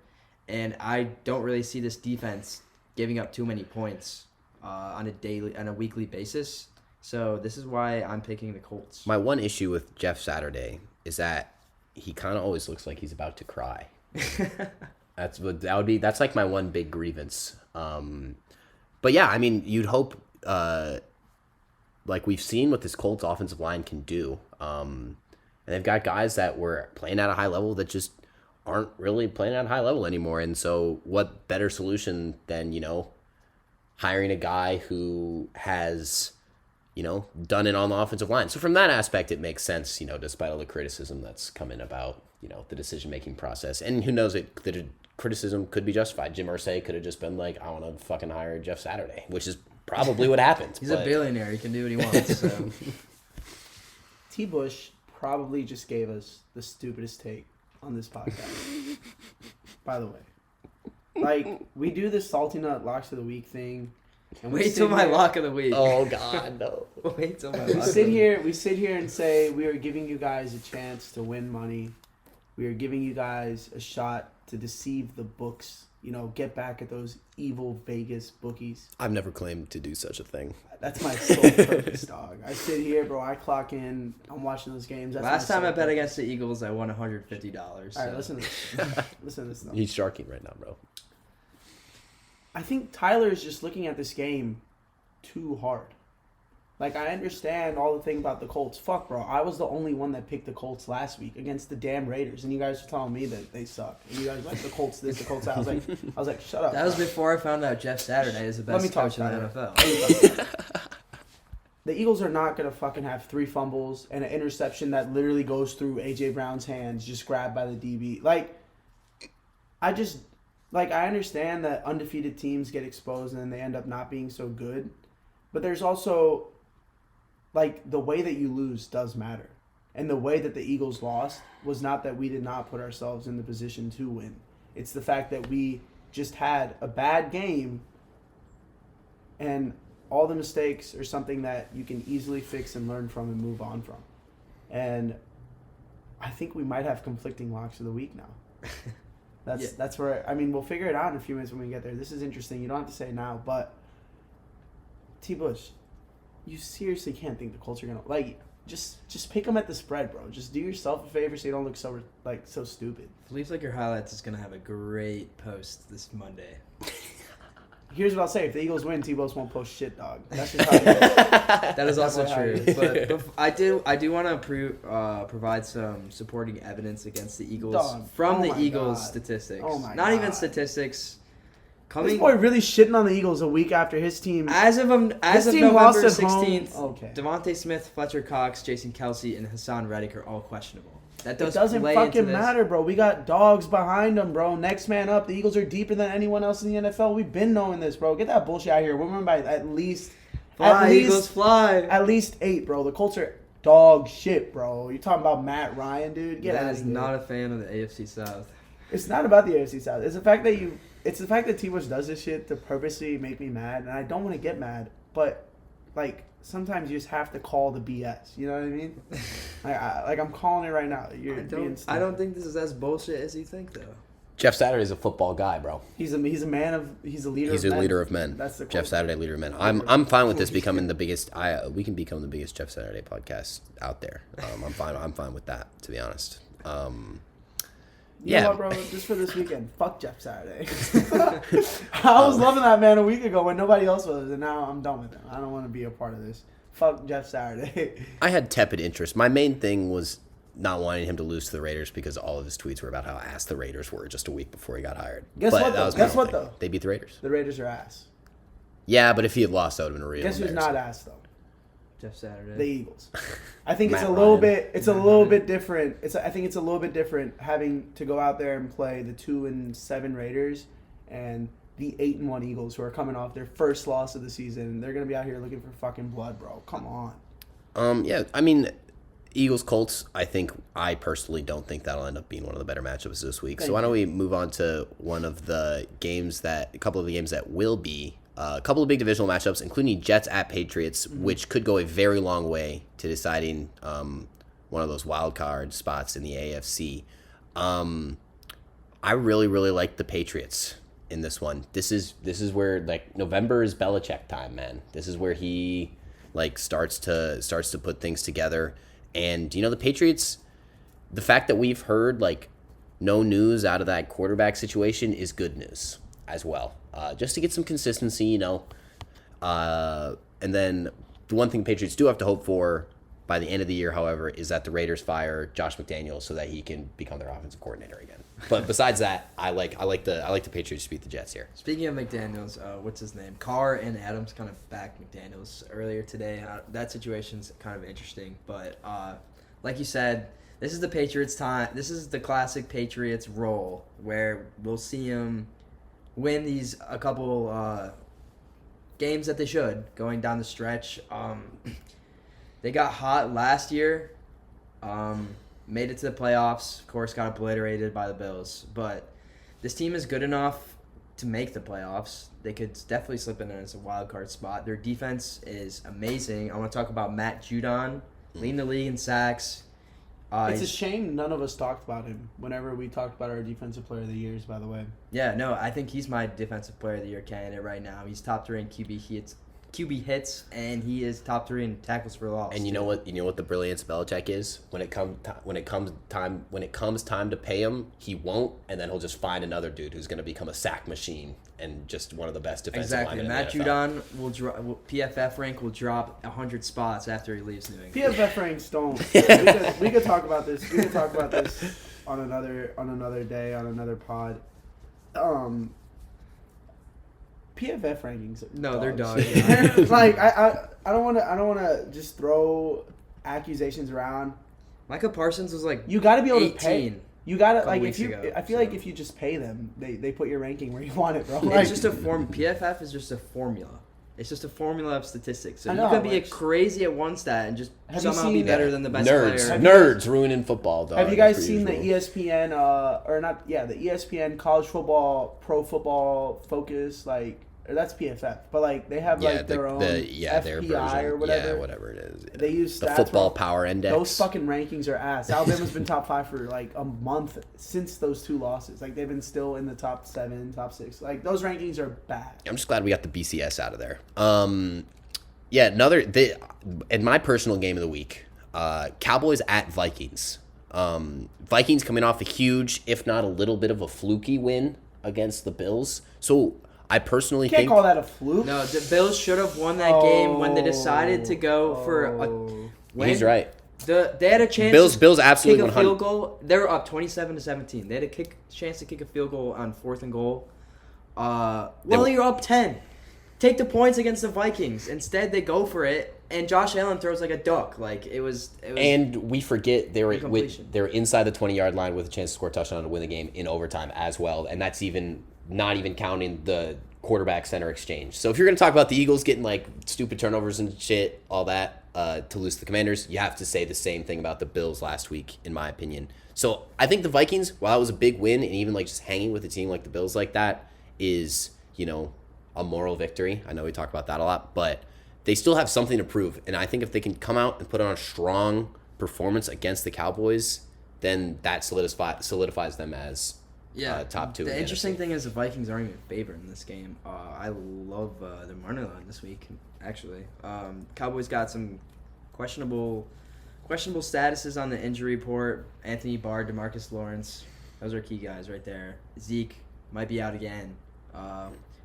And I don't really see this defense giving up too many points on a weekly basis. So this is why I'm picking the Colts. My one issue with Jeff Saturday is that he kind of always looks like he's about to cry. That's like my one big grievance. But yeah, I mean, you'd hope, like we've seen what this Colts offensive line can do. And they've got guys that were playing at a high level that just aren't really playing at a high level anymore. And so what better solution than, hiring a guy who has, done it on the offensive line. So from that aspect, it makes sense, despite all the criticism that's coming about, the decision-making process. And who knows, the criticism could be justified. Jim Irsay could have just been like, I want to fucking hire Jeff Saturday, which is probably what happened. He's a billionaire. He can do what he wants. So. T. Bush probably just gave us the stupidest take on this podcast. By the way. Like, we do this salty nut locks of the week thing. And Wait till my lock of the week. Oh, God, no. Wait till my lock We of the sit week. we sit here and say we are giving you guys a chance to win money. We are giving you guys a shot to deceive the books. Get back at those evil Vegas bookies. I've never claimed to do such a thing. That's my sole purpose, dog. I sit here, bro. I clock in. I'm watching those games. That's Last my time I sole bet purpose. against the Eagles, I won $150. All right, So. listen to this. Listen to this, though. He's sharking right now, bro. I think Tyler is just looking at this game too hard. Like, I understand all the thing about the Colts. Fuck, bro. I was the only one that picked the Colts last week against the damn Raiders, and you guys were telling me that they suck. And you guys were like, the Colts this, the Colts that. I was like, shut up. That was bro. before I found out Jeff Saturday is the Let me best talk coach in the about NFL. The Eagles are not going to fucking have 3 fumbles and an interception that literally goes through A.J. Brown's hands, just grabbed by the DB. I understand that undefeated teams get exposed and then they end up not being so good. But there's also, the way that you lose does matter. And the way that the Eagles lost was not that we did not put ourselves in the position to win. It's the fact that we just had a bad game, and all the mistakes are something that you can easily fix and learn from and move on from. And I think we might have conflicting locks of the week now. That's where, we'll figure it out in a few minutes when we get there. This is interesting. You don't have to say it now, but T. Bush, you seriously can't think the Colts are going to, just pick them at the spread, bro. Just do yourself a favor so you don't look so stupid. Felipe Licker Highlights is going to have a great post this Monday. Here's what I'll say. If the Eagles win, T-Bose won't post shit, dog. That's just how it is. That is also That's how true. it is. But I do want to provide some supporting evidence against the Eagles Dog, from oh the my Eagles God. statistics. Oh my Not even God. statistics. This boy really shitting on the Eagles a week after his team. As of team lost November at home. 16th, Okay. Devontae Smith, Fletcher Cox, Jason Kelsey, and Hassan Reddick are all questionable. That It doesn't play into fucking this. matter, bro. We got dogs behind them, bro. Next man up. The Eagles are deeper than anyone else in the NFL. We've been knowing this, bro. Get that bullshit out of here. We're winning by at least Fly, Eagles, fly. At least 8, bro. The Colts are dog shit, bro. You talking about Matt Ryan, dude? Get out That of is here. not a fan of the AFC South. It's not about the AFC South. It's the fact that T-Bush does this shit to purposely make me mad, and I don't want to get mad, but sometimes you just have to call the BS. You know what I mean? I'm calling it right now. I don't think this is as bullshit as you think, though. Jeff Saturday's a football guy, bro. He's a leader. He's of a men. leader of men. That's the Jeff quote. Saturday, leader of men. I'm fine with this becoming the biggest. We can become the biggest Jeff Saturday podcast out there. I'm fine with that, to be honest. You know what, bro? Just for this weekend, fuck Jeff Saturday. I was loving that man a week ago when nobody else was, and now I'm done with him. I don't want to be a part of this. Fuck Jeff Saturday. I had tepid interest. My main thing was not wanting him to lose to the Raiders because all of his tweets were about how ass the Raiders were just a week before he got hired. Guess But what, that though? was my Guess whole what, thing. though? They beat the Raiders. The Raiders are ass. Yeah, but if he had lost, that would have been real. Guess who's not ass though? Jeff Saturday. The Eagles. I think it's Matt a little Ryan. bit. It's a little bit different. I think it's a little bit different having to go out there and play the 2-7 Raiders and the 8-1 Eagles, who are coming off their first loss of the season. They're gonna be out here looking for fucking blood, bro. Come on. Yeah, Eagles-Colts, I personally don't think that'll end up being one of the better matchups this week. So why don't we move on to a couple of the games that will be a couple of big divisional matchups, including Jets at Patriots, which could go a very long way to deciding one of those wild card spots in the AFC. I really, really like the Patriots in this one. This is where November is Belichick time, man. This is where he starts to put things together. And the Patriots, the fact that we've heard like no news out of that quarterback situation is good news as well. Just to get some consistency, you know. And then the one thing Patriots do have to hope for by the end of the year, however, is that the Raiders fire Josh McDaniels so that he can become their offensive coordinator again. But besides that, I like the Patriots to beat the Jets here. Speaking of McDaniels, what's his name? Carr and Adams kind of backed McDaniels earlier today. That situation's kind of interesting. But like you said, this is the Patriots' time. This is the classic Patriots role where we'll see him win a couple games that they should going down the stretch. They got hot last year, made it to the playoffs, of course got obliterated by the Bills, but this team is good enough to make the playoffs. They could definitely slip in as a wild card spot. Their defense is amazing. I want to talk about Matt Judon, leading the league in sacks. It's a shame none of us talked about him whenever we talked about our defensive player of the years, by the way. Yeah, no, I think he's my defensive player of the year candidate right now. He's top 3 in QB hits, and he is top 3 in tackles for loss. And you know what the brilliance of Belichick is? When it comes time to pay him, he won't, and then he'll just find another dude who's going to become a sack machine and just one of the best defensive linemen in the NFL. Matt Judon PFF rank will drop 100 spots after he leaves New England. PFF ranks don't. we could talk about this. We could talk about this on another day, on another pod. PFF rankings. No, they're dogs. Like I don't want to just throw accusations around. Micah Parsons was like you got to be able 18 to pay. You got to like if you. Ago, I feel like if you just pay them, they put your ranking where you want it, bro. Like, it's just a form. PFF is just a formula. It's just a formula of statistics. So I know, you could be like, crazy at one stat and just have you somehow be seen better than the best player. Nerds ruining football, dog. Have you guys seen the ESPN the ESPN college football, pro football focus, like, or that's PFF, but like they have like their own their FPI version, or whatever. Yeah, whatever it is. Yeah. They use the stats football where- power index. Those fucking rankings are ass. Alabama's been top 5 for like a month since those 2 losses. Like they've been still in the top 7, top 6. Like those rankings are bad. I'm just glad we got the BCS out of there. In my personal game of the week, Cowboys at Vikings. Vikings coming off a huge, if not a little bit of a fluky win against the Bills. So I personally Can't think call that a fluke. No, the Bills should have won that game when they decided to go for a win. he's right. They had a chance. Bills to absolutely kick a 100. field goal. They were up 27-17. They had a chance to kick a field goal on 4th and goal. You're up 10. Take the points against the Vikings. Instead, they go for it, and Josh Allen throws like a duck. Like it was. And we forget they were incompletion. they were inside the 20-yard line with a chance to score a touchdown to win the game in overtime as well, and that's not even counting the quarterback center exchange. So if you're going to talk about the Eagles getting like stupid turnovers and shit, all that to lose to the Commanders, you have to say the same thing about the Bills last week, in my opinion. So I think the Vikings, while it was a big win, and even like just hanging with a team like the Bills like that is, a moral victory. I know we talk about that a lot, but they still have something to prove. And I think if they can come out and put on a strong performance against the Cowboys, then that solidifies them as top 2. The interesting thing is the Vikings aren't even favored in this game. I love the money line this week, actually. Cowboys got some questionable statuses on the injury report. Anthony Barr, DeMarcus Lawrence, those are key guys right there. Zeke might be out again.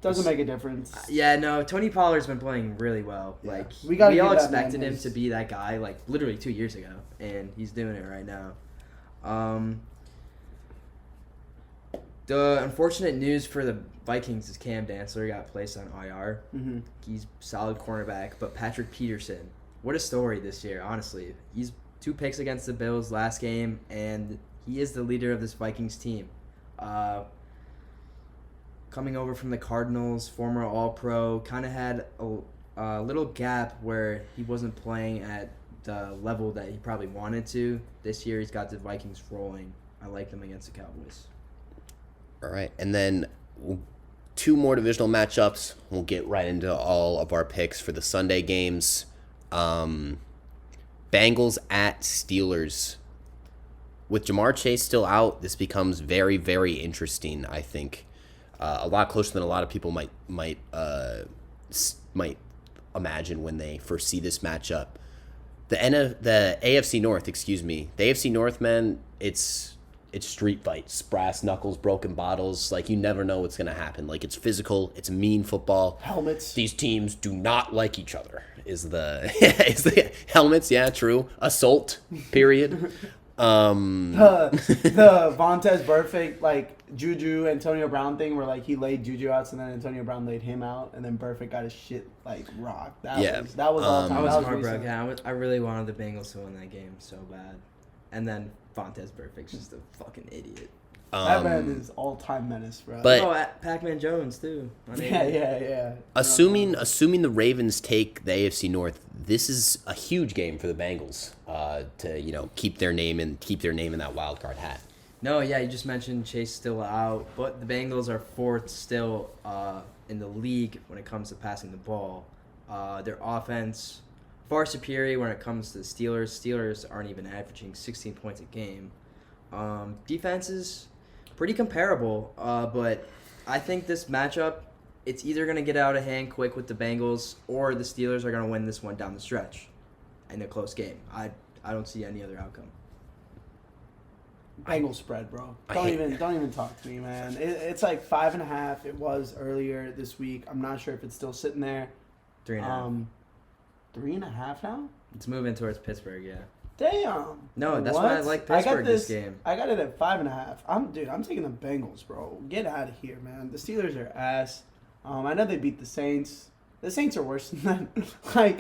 Doesn't make a difference. Yeah, no, Tony Pollard's been playing really well. Yeah. Like We we all give that man expected him his- to be that guy, like literally 2 years ago, and he's doing it right now. The unfortunate news for the Vikings is Cam Dantzler got placed on IR. Mm-hmm. He's solid cornerback, but Patrick Peterson, what a story this year, honestly. He's 2 picks against the Bills last game, and he is the leader of this Vikings team. Coming over from the Cardinals, former All-Pro, kind of had a little gap where he wasn't playing at the level that he probably wanted to. This year he's got the Vikings rolling. I like them against the Cowboys. All right, and then 2 more divisional matchups. We'll get right into all of our picks for the Sunday games. Bengals at Steelers. With Jamar Chase still out, this becomes very, very interesting, I think. A lot closer than a lot of people might imagine when they first see this matchup. The AFC North, the AFC North, man, it's street fights, brass knuckles, broken bottles. Like, you never know what's gonna happen. Like, it's physical, it's mean football. Helmets. These teams do not like each other. Is the helmets? Yeah, true. Assault. Period. The Vontaze Burfict, like, Juju Antonio Brown thing, where like he laid Juju out, and then Antonio Brown laid him out, and then Burfict got his shit like rocked. That was all time. I was That heartbroken. recent. I really wanted the Bengals to win that game so bad, and then Vontaze Burfict's just a fucking idiot. That man is all-time menace, bro. But Pac-Man Jones too. yeah. assuming the Ravens take the AFC North, this is a huge game for the Bengals to keep their name in that wild card hat. No, yeah, you just mentioned Chase still out, but the Bengals are fourth still in the league when it comes to passing the ball. Their offense far superior when it comes to the Steelers. Steelers aren't even averaging 16 points a game. Defense is pretty comparable, but I think this matchup, it's either going to get out of hand quick with the Bengals or the Steelers are going to win this one down the stretch in a close game. I don't see any other outcome. Bengals spread, bro. Don't even talk to me, man. It's like 5.5. It was earlier this week. I'm not sure if it's still sitting there. 3.5. 3.5 now? It's moving towards Pittsburgh, yeah. Damn. No, that's What? why I like Pittsburgh this game. I got it at 5.5. I'm taking the Bengals, bro. Get out of here, man. The Steelers are ass. I know they beat the Saints. The Saints are worse than that. Like,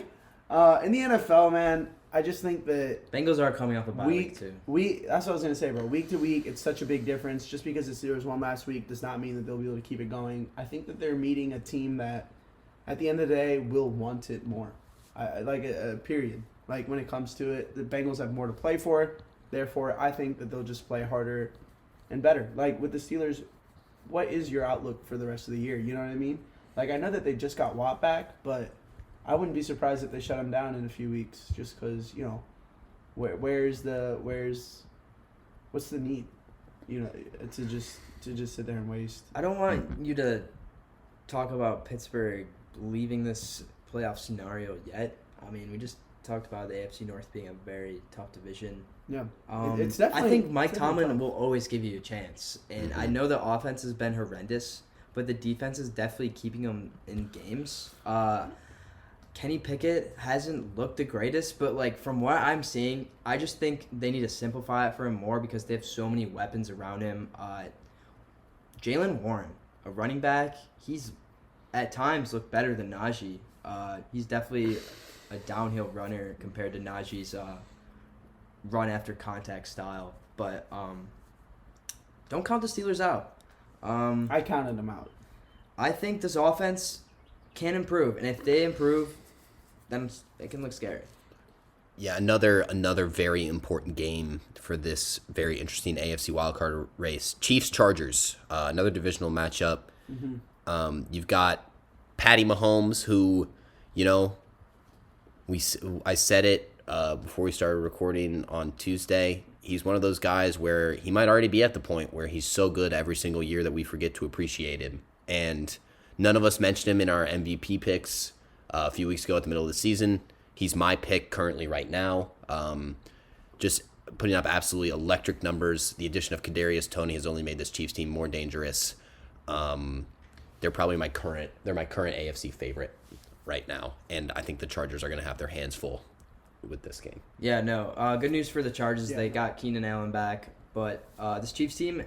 in the NFL, man, I just think that Bengals are coming off a bye week too. That's what I was gonna say, bro. Week to week, it's such a big difference. Just because the Steelers won last week does not mean that they'll be able to keep it going. I think that they're meeting a team that, at the end of the day, will want it more. Period. Like, when it comes to it, the Bengals have more to play for. Therefore, I think that they'll just play harder and better. Like, with the Steelers, what is your outlook for the rest of the year? You know what I mean? Like, I know that they just got Watt back, but I wouldn't be surprised if they shut him down in a few weeks, just because, what's the need, to just sit there and waste. I don't want you to talk about Pittsburgh leaving this playoff scenario yet. I mean, we just talked about the AFC North being a very tough division. Yeah, it's definitely. I think Mike Tomlin will always give you a chance, and I know the offense has been horrendous, but the defense is definitely keeping them in games. Kenny Pickett hasn't looked the greatest, but like from what I'm seeing, I just think they need to simplify it for him more because they have so many weapons around him. Jaylen Warren, a running back, he's at times looked better than Najee. He's definitely a downhill runner compared to Najee's run after contact style. But don't count the Steelers out. I counted them out. I think this offense can improve, and if they improve, then it can look scary. Yeah, another very important game for this very interesting AFC wildcard race. Chiefs-Chargers, another divisional matchup. Mm-hmm. You've got Patty Mahomes, who, I said it before we started recording on Tuesday. He's one of those guys where he might already be at the point where he's so good every single year that we forget to appreciate him. And none of us mentioned him in our MVP picks a few weeks ago at the middle of the season. He's my pick currently right now. Just putting up absolutely electric numbers. The addition of Kadarius Toney has only made this Chiefs team more dangerous. They're probably my current AFC favorite right now, and I think the Chargers are going to have their hands full with this game. Yeah, no. Good news for the Chargers. Yeah. They got Keenan Allen back, but this Chiefs team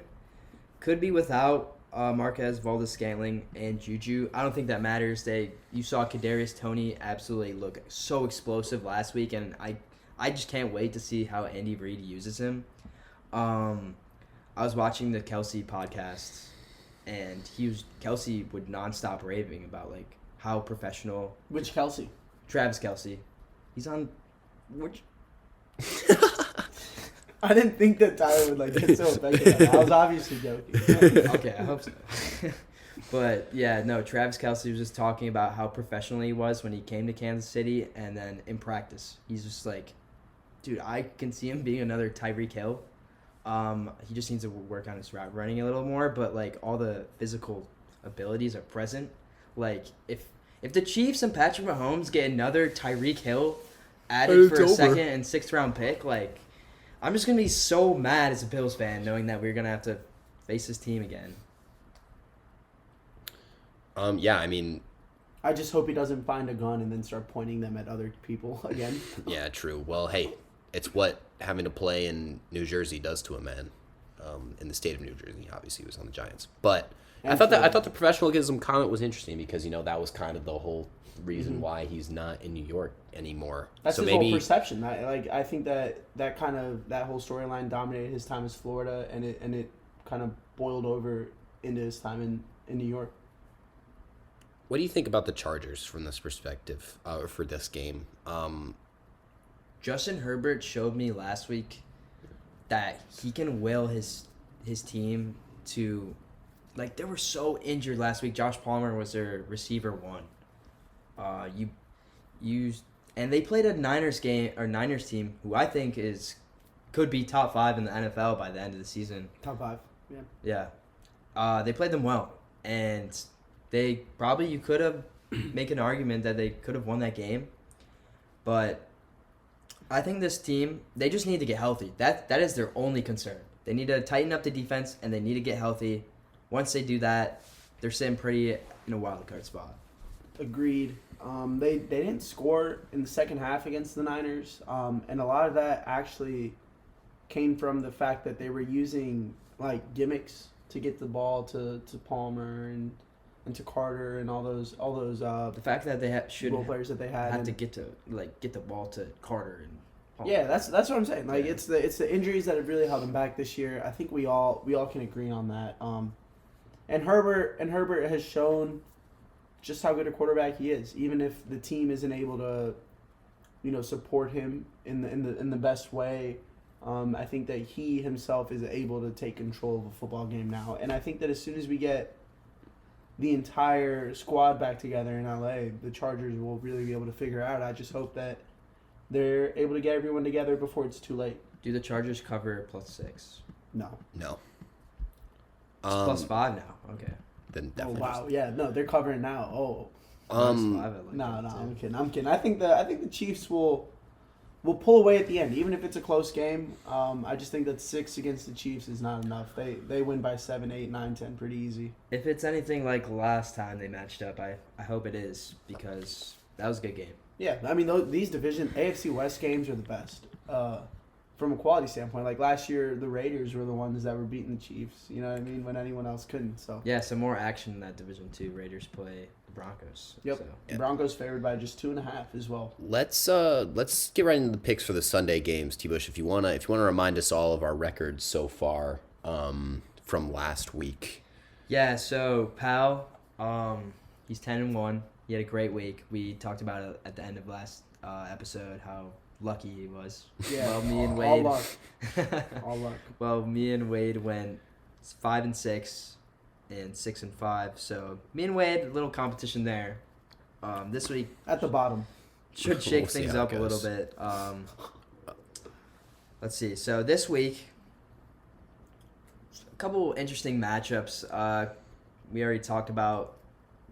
could be without Marquez, Valdes-Scantling, and Juju. I don't think that matters. You saw Kadarius Toney absolutely look so explosive last week, and I just can't wait to see how Andy Reid uses him. I was watching the Kelsey podcast, and Kelsey would nonstop raving about like how professional. Which Kelsey? Travis Kelsey. He's on which. I didn't think that Tyler would get so affected. I was obviously joking. Okay, I hope so. But yeah, no, Travis Kelsey was just talking about how professional he was when he came to Kansas City, and then in practice, he's just like, dude, I can see him being another Tyreek Hill. He just needs to work on his route running a little more, but like all the physical abilities are present. Like if the Chiefs and Patrick Mahomes get another Tyreek Hill added for a second and 6th round pick, like I'm just going to be so mad as a Bills fan knowing that we're going to have to face this team again. Yeah, I mean, I just hope he doesn't find a gun and then start pointing them at other people again. yeah, true. Well, hey, it's what having to play in New Jersey does to a man. In the state of New Jersey, obviously, he was on the Giants. But I thought the professionalism comment was interesting because that was kind of the whole reason why he's not in New York anymore. That's so his maybe whole perception. I think that whole storyline dominated his time as Florida, and it kind of boiled over into his time in New York. What do you think about the Chargers from this perspective for this game? Justin Herbert showed me last week that he can will his team to, like, they were so injured last week. Josh Palmer was their receiver one. And they played a Niners team who I think could be top 5 in the NFL by the end of the season. Top 5, yeah. Yeah. They played them well, and you could have make an argument that they could have won that game, but I think this team, they just need to get healthy. That is their only concern. They need to tighten up the defense, and they need to get healthy. Once they do that, they're sitting pretty in a wild card spot. Agreed. They didn't score in the second half against the Niners, and a lot of that actually came from the fact that they were using like gimmicks to get the ball to Palmer and to Carter and all those The fact that they role players that they had have to get the ball to Carter and Palmer. Yeah, that's what I'm saying. Like it's the injuries that have really held them back this year. I think we all can agree on that. And Herbert has shown just how good a quarterback he is, even if the team isn't able to, support him in the best way. I think that he himself is able to take control of a football game now, and I think that as soon as we get the entire squad back together in LA, the Chargers will really be able to figure out. I just hope that they're able to get everyone together before it's too late. Do the Chargers cover +6? No. It's +5 now. Okay. Then definitely. Oh wow! Yeah, no, they're covering now. Oh. +5, I'm kidding. I think the Chiefs will pull away at the end, even if it's a close game. I just think that 6 against the Chiefs is not enough. They win by 7, 8, 9, 10 pretty easy. If it's anything like last time they matched up, I hope it is, because that was a good game. Yeah, I mean, these division AFC West games are the best from a quality standpoint. Like last year, the Raiders were the ones that were beating the Chiefs. You know what I mean? When anyone else couldn't. So yeah, some more action in that division too. Raiders play the Broncos. Yep. So. The Broncos favored by just 2.5 as well. Let's get right into the picks for the Sunday games, T-Bush. If you wanna remind us all of our records so far from last week. Yeah. So Pal, he's 10-1. He had a great week. We talked about it at the end of last episode how lucky he was. Yeah. Well, me and Wade. All luck. All luck. Well, me and Wade went 5-6 and 6-5. So me and Wade, a little competition there. This week At the bottom. should shake We'll see things how it up a little goes. bit. Let's see. So this week, a couple interesting matchups. We already talked about.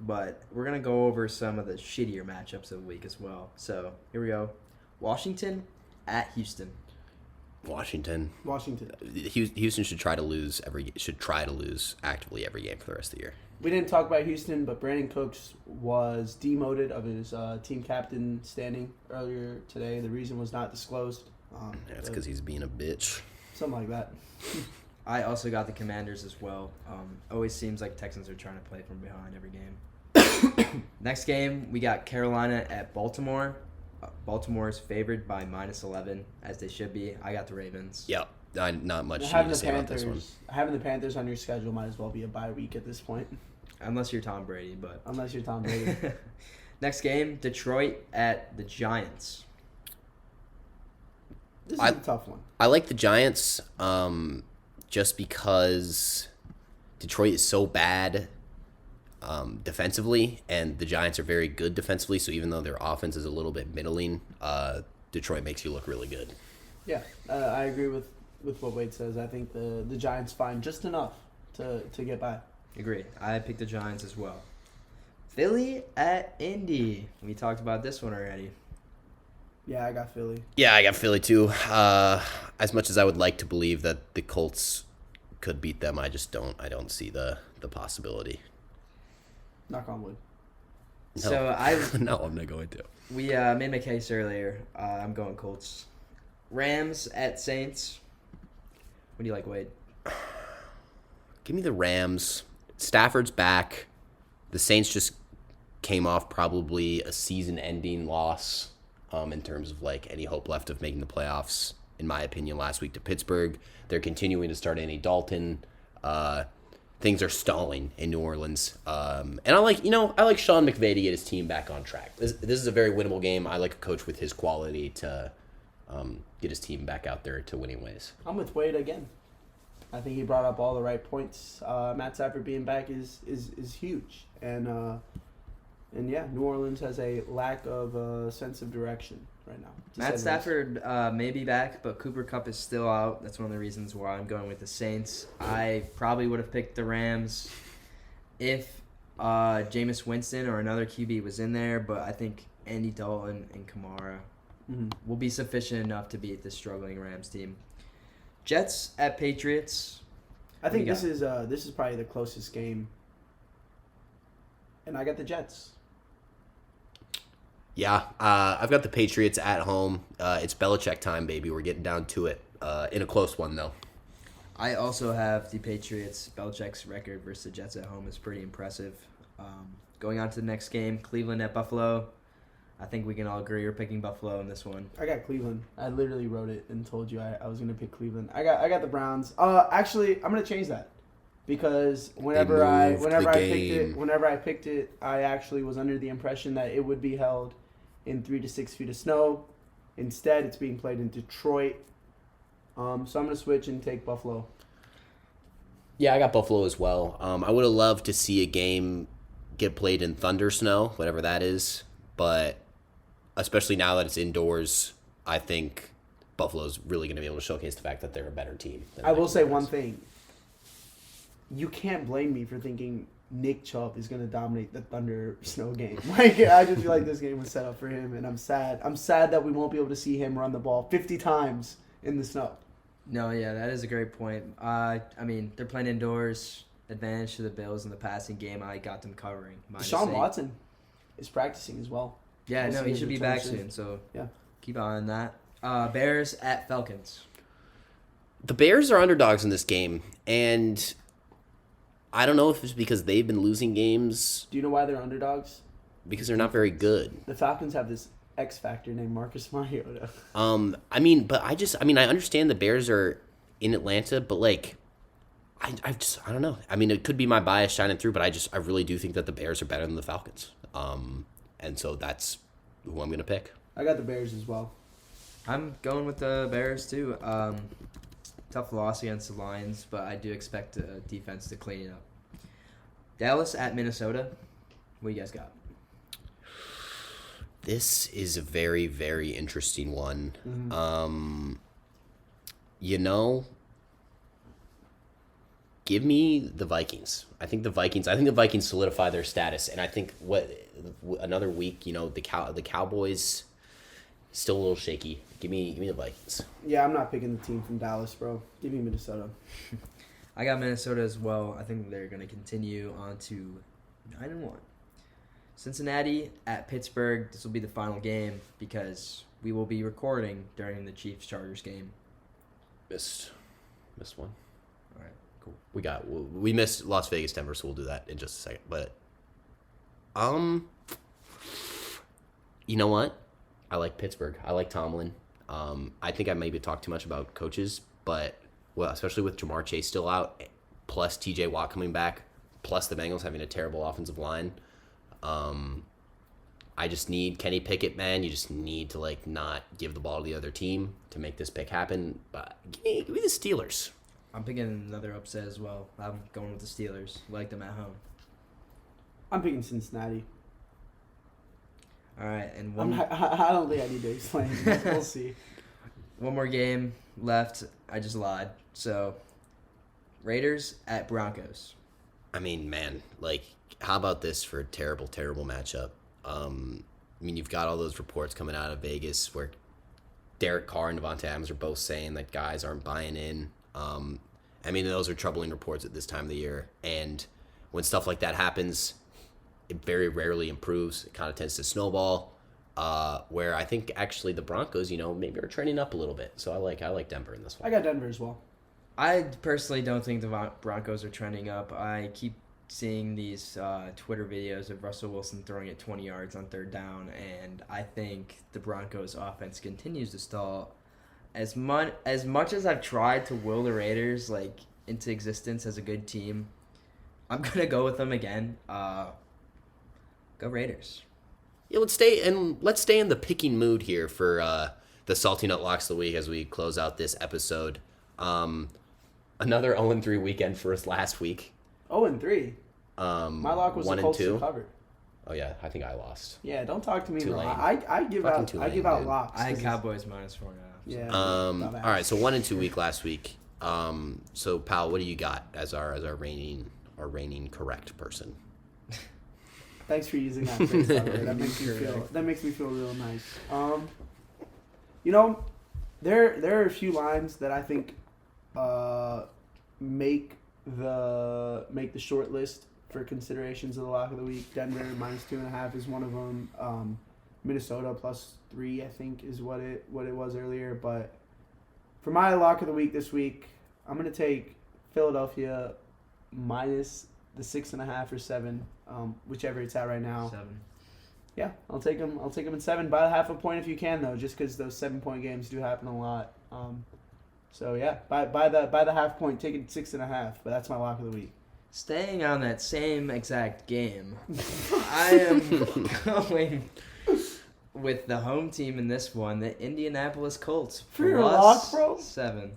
But we're going to go over some of the shittier matchups of the week as well. So, here we go. Washington at Houston. Washington. Houston should try to lose actively every game for the rest of the year. We didn't talk about Houston, but Brandon Cooks was demoted of his team captain standing earlier today. The reason was not disclosed. That's because he's being a bitch. Something like that. I also got the Commanders as well. Always seems like Texans are trying to play from behind every game. Next game, we got Carolina at Baltimore. Baltimore is favored by -11, as they should be. I got the Ravens. Yep. Not much Having to the say about this one. Panthers, having the Panthers on your schedule might as well be a bye week at this point, Unless you're Tom Brady, but... unless you're Tom Brady. Next game, Detroit at the Giants. This is a tough one. I like the Giants just because Detroit is so bad defensively, and the Giants are very good defensively. So even though their offense is a little bit middling, Detroit makes you look really good. Yeah, I agree with what Wade says. I think the Giants find just enough to get by. Agree. I picked the Giants as well. Philly at Indy. We talked about this one already. Yeah, I got Philly. Yeah, I got Philly too. As much as I would like to believe that the Colts could beat them, I just don't. I don't see the possibility. Knock on wood. No. So No, I'm not going to. we made my case earlier. I'm going Colts. Rams at Saints. What do you like, Wade? Give me the Rams. Stafford's back. The Saints just came off probably a season-ending loss in terms of like any hope left of making the playoffs, in my opinion, last week to Pittsburgh. They're continuing to start Andy Dalton. Things are stalling in New Orleans. And I like Sean McVay to get his team back on track. This is a very winnable game. I like a coach with his quality to get his team back out there to winning ways. I'm with Wade again. I think he brought up all the right points. Matt Stafford being back is huge, and yeah, New Orleans has a lack of a sense of direction right now. Matt Stafford may be back, but Cooper Kupp is still out. That's one of the reasons why I'm going with the Saints. I probably would have picked the Rams if Jameis Winston or another QB was in there, but I think Andy Dalton and Kamara will be sufficient enough to beat this struggling Rams team. Jets at Patriots. I think this is probably the closest game, and I got the Jets. Yeah, I've got the Patriots at home. It's Belicheck time, baby. We're getting down to it. In a close one, though. I also have the Patriots. Belichick's record versus the Jets at home is pretty impressive. Going on to the next game, Cleveland at Buffalo. I think we can all agree we're picking Buffalo in this one. I got Cleveland. I literally wrote it and told you I was gonna pick Cleveland. I got the Browns. Actually, I'm gonna change that because whenever I picked it, I actually was under the impression that it would be held in 3 to 6 feet of snow. Instead, it's being played in Detroit. So I'm gonna switch and take Buffalo. Yeah, I got Buffalo as well. I would have loved to see a game get played in thunder snow, whatever that is, but especially now that it's indoors, I think Buffalo's really going to be able to showcase the fact that they're a better team. I will say one thing. You can't blame me for thinking Nick Chubb is going to dominate the Thunder Snow game. Like, I just feel like this game was set up for him, and I'm sad. I'm sad that we won't be able to see him run the ball 50 times in the snow. No, yeah, that is a great point. I mean, they're playing indoors. Advantage to the Bills in the passing game. I got them covering. Deshaun Watson is practicing as well. Yeah, no, he should be back soon. So yeah, keep an eye on that. Bears at Falcons. The Bears are underdogs in this game, and I don't know if it's because they've been losing games. Do you know why they're underdogs? Because they're not very good. The Falcons have this X factor named Marcus Mariota. I understand the Bears are in Atlanta, but like, I don't know. I mean, it could be my bias shining through, but I really do think that the Bears are better than the Falcons. And so that's who I'm going to pick. I got the Bears as well. I'm going with the Bears, too. Tough loss against the Lions, but I do expect the defense to clean it up. Dallas at Minnesota. What do you guys got? This is a very, very interesting one. Mm-hmm. Give me the Vikings. I think the Vikings solidify their status, and I think another week, the Cowboys still a little shaky. Give me the Vikings. Yeah, I'm not picking the team from Dallas, bro. Give me Minnesota. I got Minnesota as well. I think they're going to continue on to 9-1. Cincinnati at Pittsburgh. This will be the final game because we will be recording during the Chiefs-Chargers game. Missed one. All right. Cool. We missed Las Vegas, Denver, so we'll do that in just a second. But, you know what? I like Pittsburgh. I like Tomlin. I think I maybe talked too much about coaches, but especially with Jamar Chase still out, plus T.J. Watt coming back, plus the Bengals having a terrible offensive line. I just need Kenny Pickett, man. You just need to not give the ball to the other team to make this pick happen. But give me the Steelers. I'm picking another upset as well. I'm going with the Steelers. Like them at home. I'm picking Cincinnati. All right, and I don't think I need to explain. We'll see. One more game left. I just lied. So, Raiders at Broncos. I mean, man, how about this for a terrible, terrible matchup? I mean, you've got all those reports coming out of Vegas where Derek Carr and Devontae Adams are both saying that guys aren't buying in. I mean, those are troubling reports at this time of the year. And when stuff like that happens, it very rarely improves. It kind of tends to snowball. Where I think actually the Broncos, maybe are trending up a little bit. So I like Denver in this one. I got Denver as well. I personally don't think the Broncos are trending up. I keep seeing these Twitter videos of Russell Wilson throwing it 20 yards on third down, and I think the Broncos offense continues to stall. As much as I've tried to will the Raiders into existence as a good team, I'm gonna go with them again. Go Raiders. Yeah, let's stay in the picking mood here for the Salty Nut Locks of the Week as we close out this episode. Another 0-3 weekend for us last week. 0-3. My lock was the Colts to cover. Oh yeah, I think I lost. Yeah, don't talk to me, bro. Tulane. I give out locks. I had Cowboys -4.5. Yeah. All right, so 1-2 week last week. So Pal, what do you got as our reigning correct person? Thanks for using that phrase, by the way. That makes me feel real nice. There are a few lines that I think make the short list for considerations of the lock of the week. Denver -2.5 is one of them. Minnesota +3, I think, is what it was earlier. But for my lock of the week this week, I'm gonna take Philadelphia minus the 6.5 or 7, whichever it's at right now. 7. Yeah, I'll take them. I'll take them in 7 by half a point if you can, though, just because those 7-point games do happen a lot. So yeah, by the half point, take it 6.5. But that's my lock of the week. Staying on that same exact game, I am going with the home team in this one, the Indianapolis Colts. For your lock, bro? 7.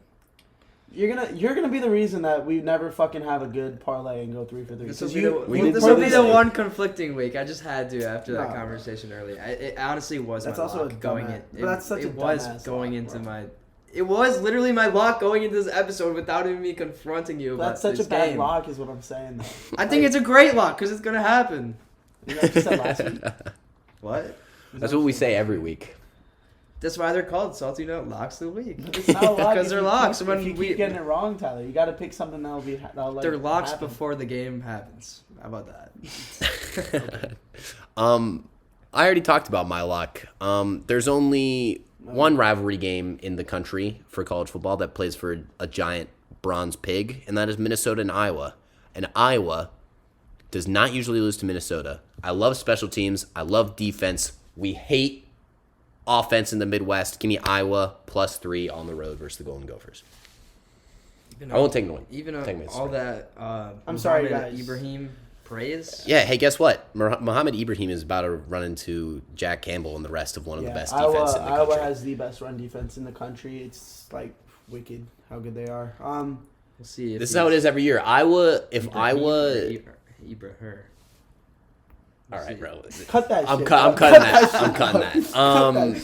You're gonna be the reason that we never fucking have a good parlay and go 3 for 3. This will be the one conflicting week. I just had to after that conversation earlier. It honestly was. That's my also lock a going dumbass. in. But that's such a it was dumbass going lock, into bro. my. It was literally my lock going into this episode without even me confronting you about That's such this a bad game. lock, is what I'm saying. Though. I think it's a great lock because it's gonna happen. You know what you said last week? What? That's what we say every week. That's why they're called Salty Note Locks of the Week. It's not a lock Because if they're you locks. Keep, When if you keep getting it wrong, Tyler, you got to pick something they're locks happen. before the game happens. How about that? Okay. I already talked about my lock. There's only one rivalry game in the country for college football that plays for a giant bronze pig, and that is Minnesota and Iowa. And Iowa does not usually lose to Minnesota. I love special teams. I love defense. We hate offense in the Midwest. Give me Iowa +3 on the road versus the Golden Gophers. I won't take no one. Even Take me all that I'm sorry, Mohamed guys. Ibrahim praise. Yeah, hey, guess what? Mohamed Ibrahim is about to run into Jack Campbell and the rest of one of the best defense in the country. Iowa has the best run defense in the country. It's wicked how good they are. We'll see. If This is how it is every year. Iowa. Ibrahim. All right, bro. Cut that I'm shit. cutting that. I'm cutting that. Cut that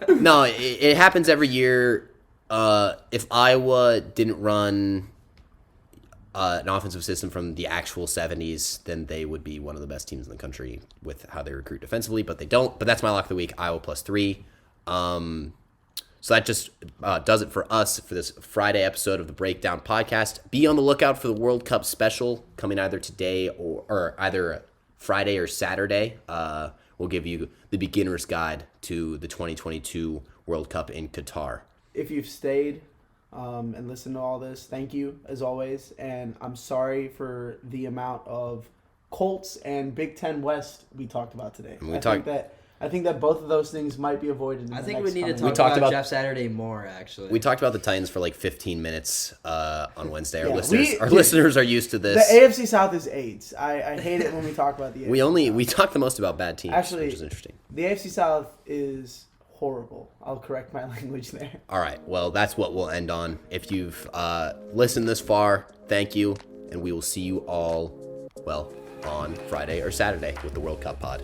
shit. No, it happens every year. If Iowa didn't run an offensive system from the actual 70s, then they would be one of the best teams in the country with how they recruit defensively, but they don't. But that's my lock of the week, Iowa +3. So that just does it for us for this Friday episode of the Breakdown Podcast. Be on the lookout for the World Cup special coming either today or either Friday or Saturday. We'll give you the beginner's guide to the 2022 World Cup in Qatar. If you've stayed and listened to all this, thank you as always. And I'm sorry for the amount of Colts and Big Ten West we talked about today. I think that both of those things might be avoided. I think we need to We talk talked about about- Jeff Saturday more, actually. We talked about the Titans for like 15 minutes on Wednesday. Our Yeah, listeners are used to The this. AFC South is AIDS. I hate it when we talk about the AFC. We talk the most about bad teams, Actually, which is interesting. The AFC South is horrible. I'll correct my language there. All right, well, that's what we'll end on. If you've listened this far, thank you, and we will see you all, on Friday or Saturday with the World Cup pod.